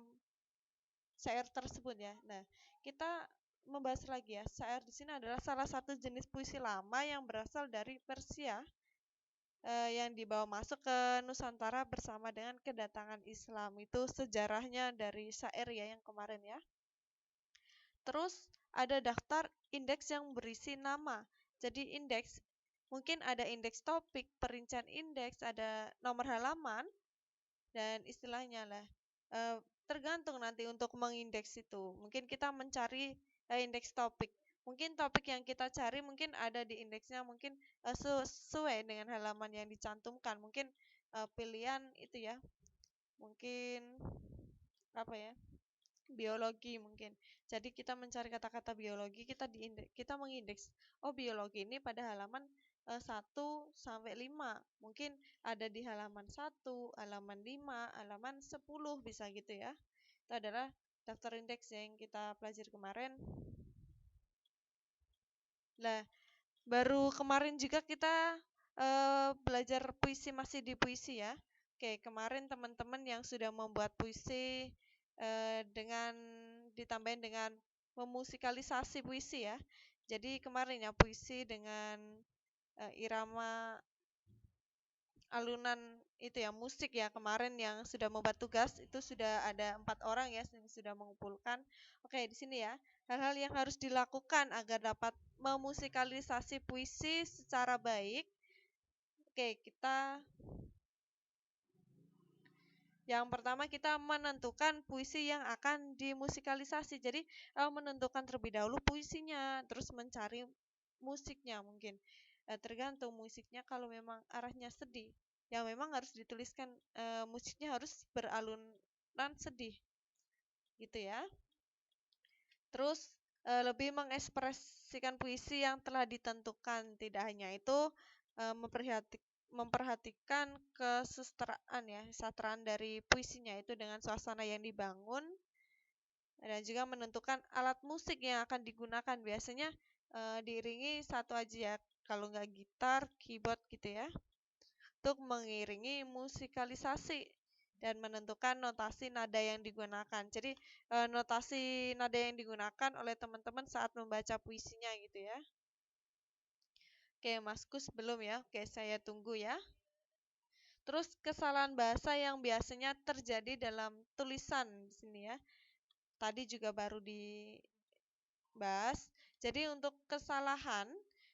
syair tersebut ya. Nah, kita membahas lagi ya. Syair di sini adalah salah satu jenis puisi lama yang berasal dari Persia yang dibawa masuk ke Nusantara bersama dengan kedatangan Islam. Itu sejarahnya dari syair ya yang kemarin ya. Terus ada daftar indeks yang berisi nama. Jadi indeks mungkin ada indeks topik, perincian indeks, ada nomor halaman, dan istilahnya lah tergantung nanti untuk mengindeks itu. Mungkin kita mencari indeks topik. Mungkin topik yang kita cari mungkin ada di indeksnya, mungkin sesuai dengan halaman yang dicantumkan. Mungkin pilihan itu ya. Mungkin apa ya? Biologi mungkin. Jadi kita mencari kata-kata biologi, kita mengindeks. Oh, biologi ini pada halaman 1 sampai 5. Mungkin ada di halaman 1, halaman 5, halaman 10 bisa gitu ya. Itu adalah daftar indeks yang kita pelajari kemarin. Nah, baru kemarin juga kita belajar puisi, masih di puisi ya. Oke, kemarin teman-teman yang sudah membuat puisi dengan ditambahin dengan memusikalisasi puisi ya. Jadi kemarin ya puisi dengan irama alunan itu ya, musik ya, kemarin yang sudah membuat tugas itu sudah ada 4 orang ya yang sudah mengumpulkan. Oke, di sini ya hal-hal yang harus dilakukan agar dapat memusikalisasi puisi secara baik. Oke, yang pertama kita menentukan puisi yang akan dimusikalisasi. Jadi menentukan terlebih dahulu puisinya, terus mencari musiknya mungkin. Tergantung musiknya, kalau memang arahnya sedih, yang memang harus dituliskan musiknya harus beralunan sedih. Gitu ya. Terus lebih mengekspresikan puisi yang telah ditentukan. Tidak hanya itu, memperhatikan kesusastraan ya, kesusastraan dari puisinya itu dengan suasana yang dibangun, dan juga menentukan alat musik yang akan digunakan. Biasanya diiringi satu aja ya, kalau nggak gitar, keyboard gitu ya, untuk mengiringi musikalisasi dan menentukan notasi nada yang digunakan. Jadi notasi nada yang digunakan oleh teman-teman saat membaca puisinya gitu ya. Oke, Mas Kus belum ya? Oke, saya tunggu ya. Terus kesalahan bahasa yang biasanya terjadi dalam tulisan di sini ya. tadi juga baru dibahas. Jadi untuk kesalahan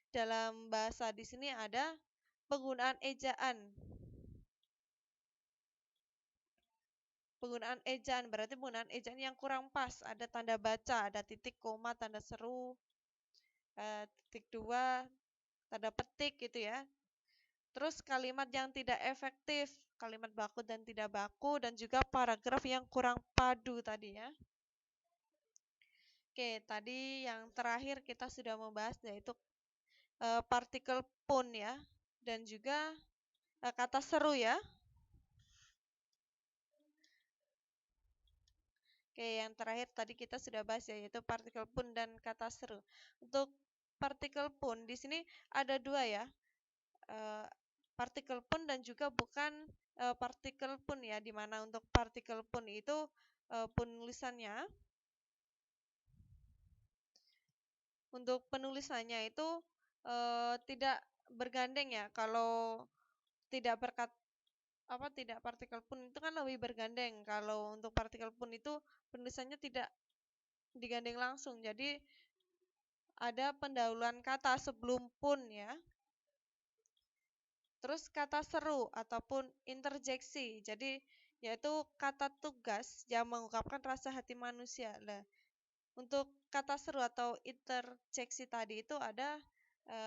dalam bahasa di sini ada penggunaan ejaan. Penggunaan ejaan berarti penggunaan ejaan yang kurang pas. Ada tanda baca, ada titik, koma, tanda seru, titik dua, tanda petik gitu ya. Terus kalimat yang tidak efektif, kalimat baku dan tidak baku, dan juga paragraf yang kurang padu tadi ya. Oke, tadi yang terakhir kita sudah membahas yaitu partikel pun ya, dan juga kata seru ya. Oke, yang terakhir tadi kita sudah bahas yaitu partikel pun dan kata seru. Untuk partikel pun di sini ada dua ya, partikel pun dan juga bukan partikel pun ya, dimana untuk partikel pun itu penulisannya, untuk penulisannya itu tidak bergandeng ya. Kalau tidak tidak partikel pun itu kan lebih bergandeng. Kalau untuk partikel pun itu penulisannya tidak digandeng langsung. Jadi ada pendahuluan kata sebelum pun ya. Terus kata seru ataupun interjeksi. Jadi yaitu kata tugas yang mengungkapkan rasa hati manusia. Nah, untuk kata seru atau interjeksi tadi itu ada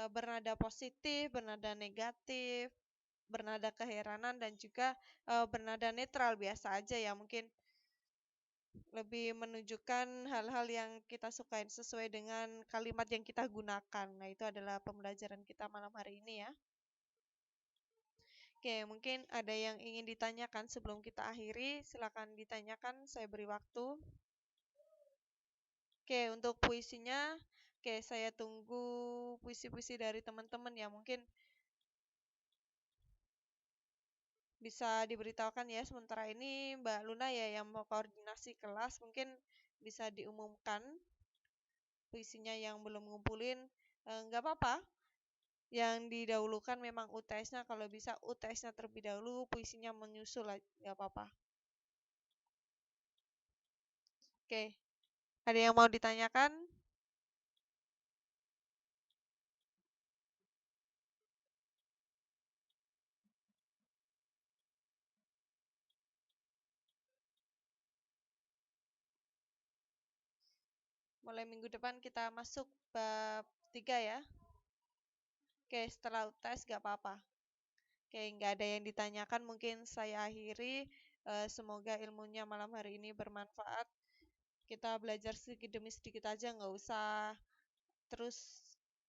bernada positif, bernada negatif, bernada keheranan, dan juga bernada netral biasa aja ya, mungkin lebih menunjukkan hal-hal yang kita sukain sesuai dengan kalimat yang kita gunakan. Nah, itu adalah pembelajaran kita malam hari ini ya. Oke, mungkin ada yang ingin ditanyakan sebelum kita akhiri. Silakan ditanyakan, saya beri waktu. Oke, untuk puisinya, oke, saya tunggu puisi-puisi dari teman-teman ya. Mungkin bisa diberitahukan ya, sementara ini Mbak Luna ya yang mau koordinasi kelas, mungkin bisa diumumkan puisinya yang belum ngumpulin. Nggak apa-apa, yang didahulukan memang UTS-nya, kalau bisa UTS-nya terlebih dahulu, puisinya menyusul, nggak apa-apa. Oke, ada yang mau ditanyakan? Mulai minggu depan kita masuk bab 3 ya. Oke, setelah UTS nggak apa-apa. Oke, nggak ada yang ditanyakan, mungkin saya akhiri. Semoga ilmunya malam hari ini bermanfaat. Kita belajar sedikit demi sedikit aja, nggak usah terus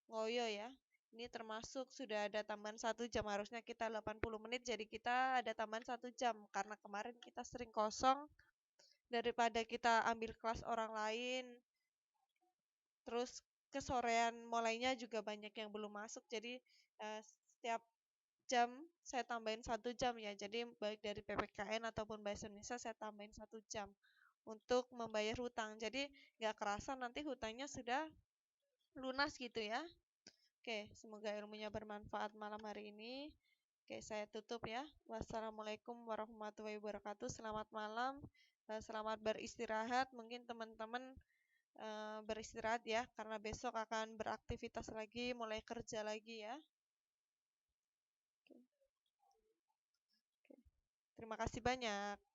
ngoyo ya. Ini termasuk sudah ada tambahan 1 jam, harusnya kita 80 menit, jadi kita ada tambahan 1 jam. Karena kemarin kita sering kosong, daripada kita ambil kelas orang lain, terus kesorean mulainya juga banyak yang belum masuk, jadi setiap jam saya tambahin 1 jam ya. Jadi baik dari PPKN ataupun Bahasa Indonesia saya tambahin 1 jam untuk membayar hutang. Jadi nggak kerasa nanti hutangnya sudah lunas gitu ya. Oke, semoga ilmunya bermanfaat malam hari ini. Oke, saya tutup ya. Wassalamualaikum warahmatullahi wabarakatuh. Selamat malam, selamat beristirahat. Mungkin teman-teman beristirahat ya, karena besok akan beraktivitas lagi, mulai kerja lagi ya. Oke. Terima kasih banyak.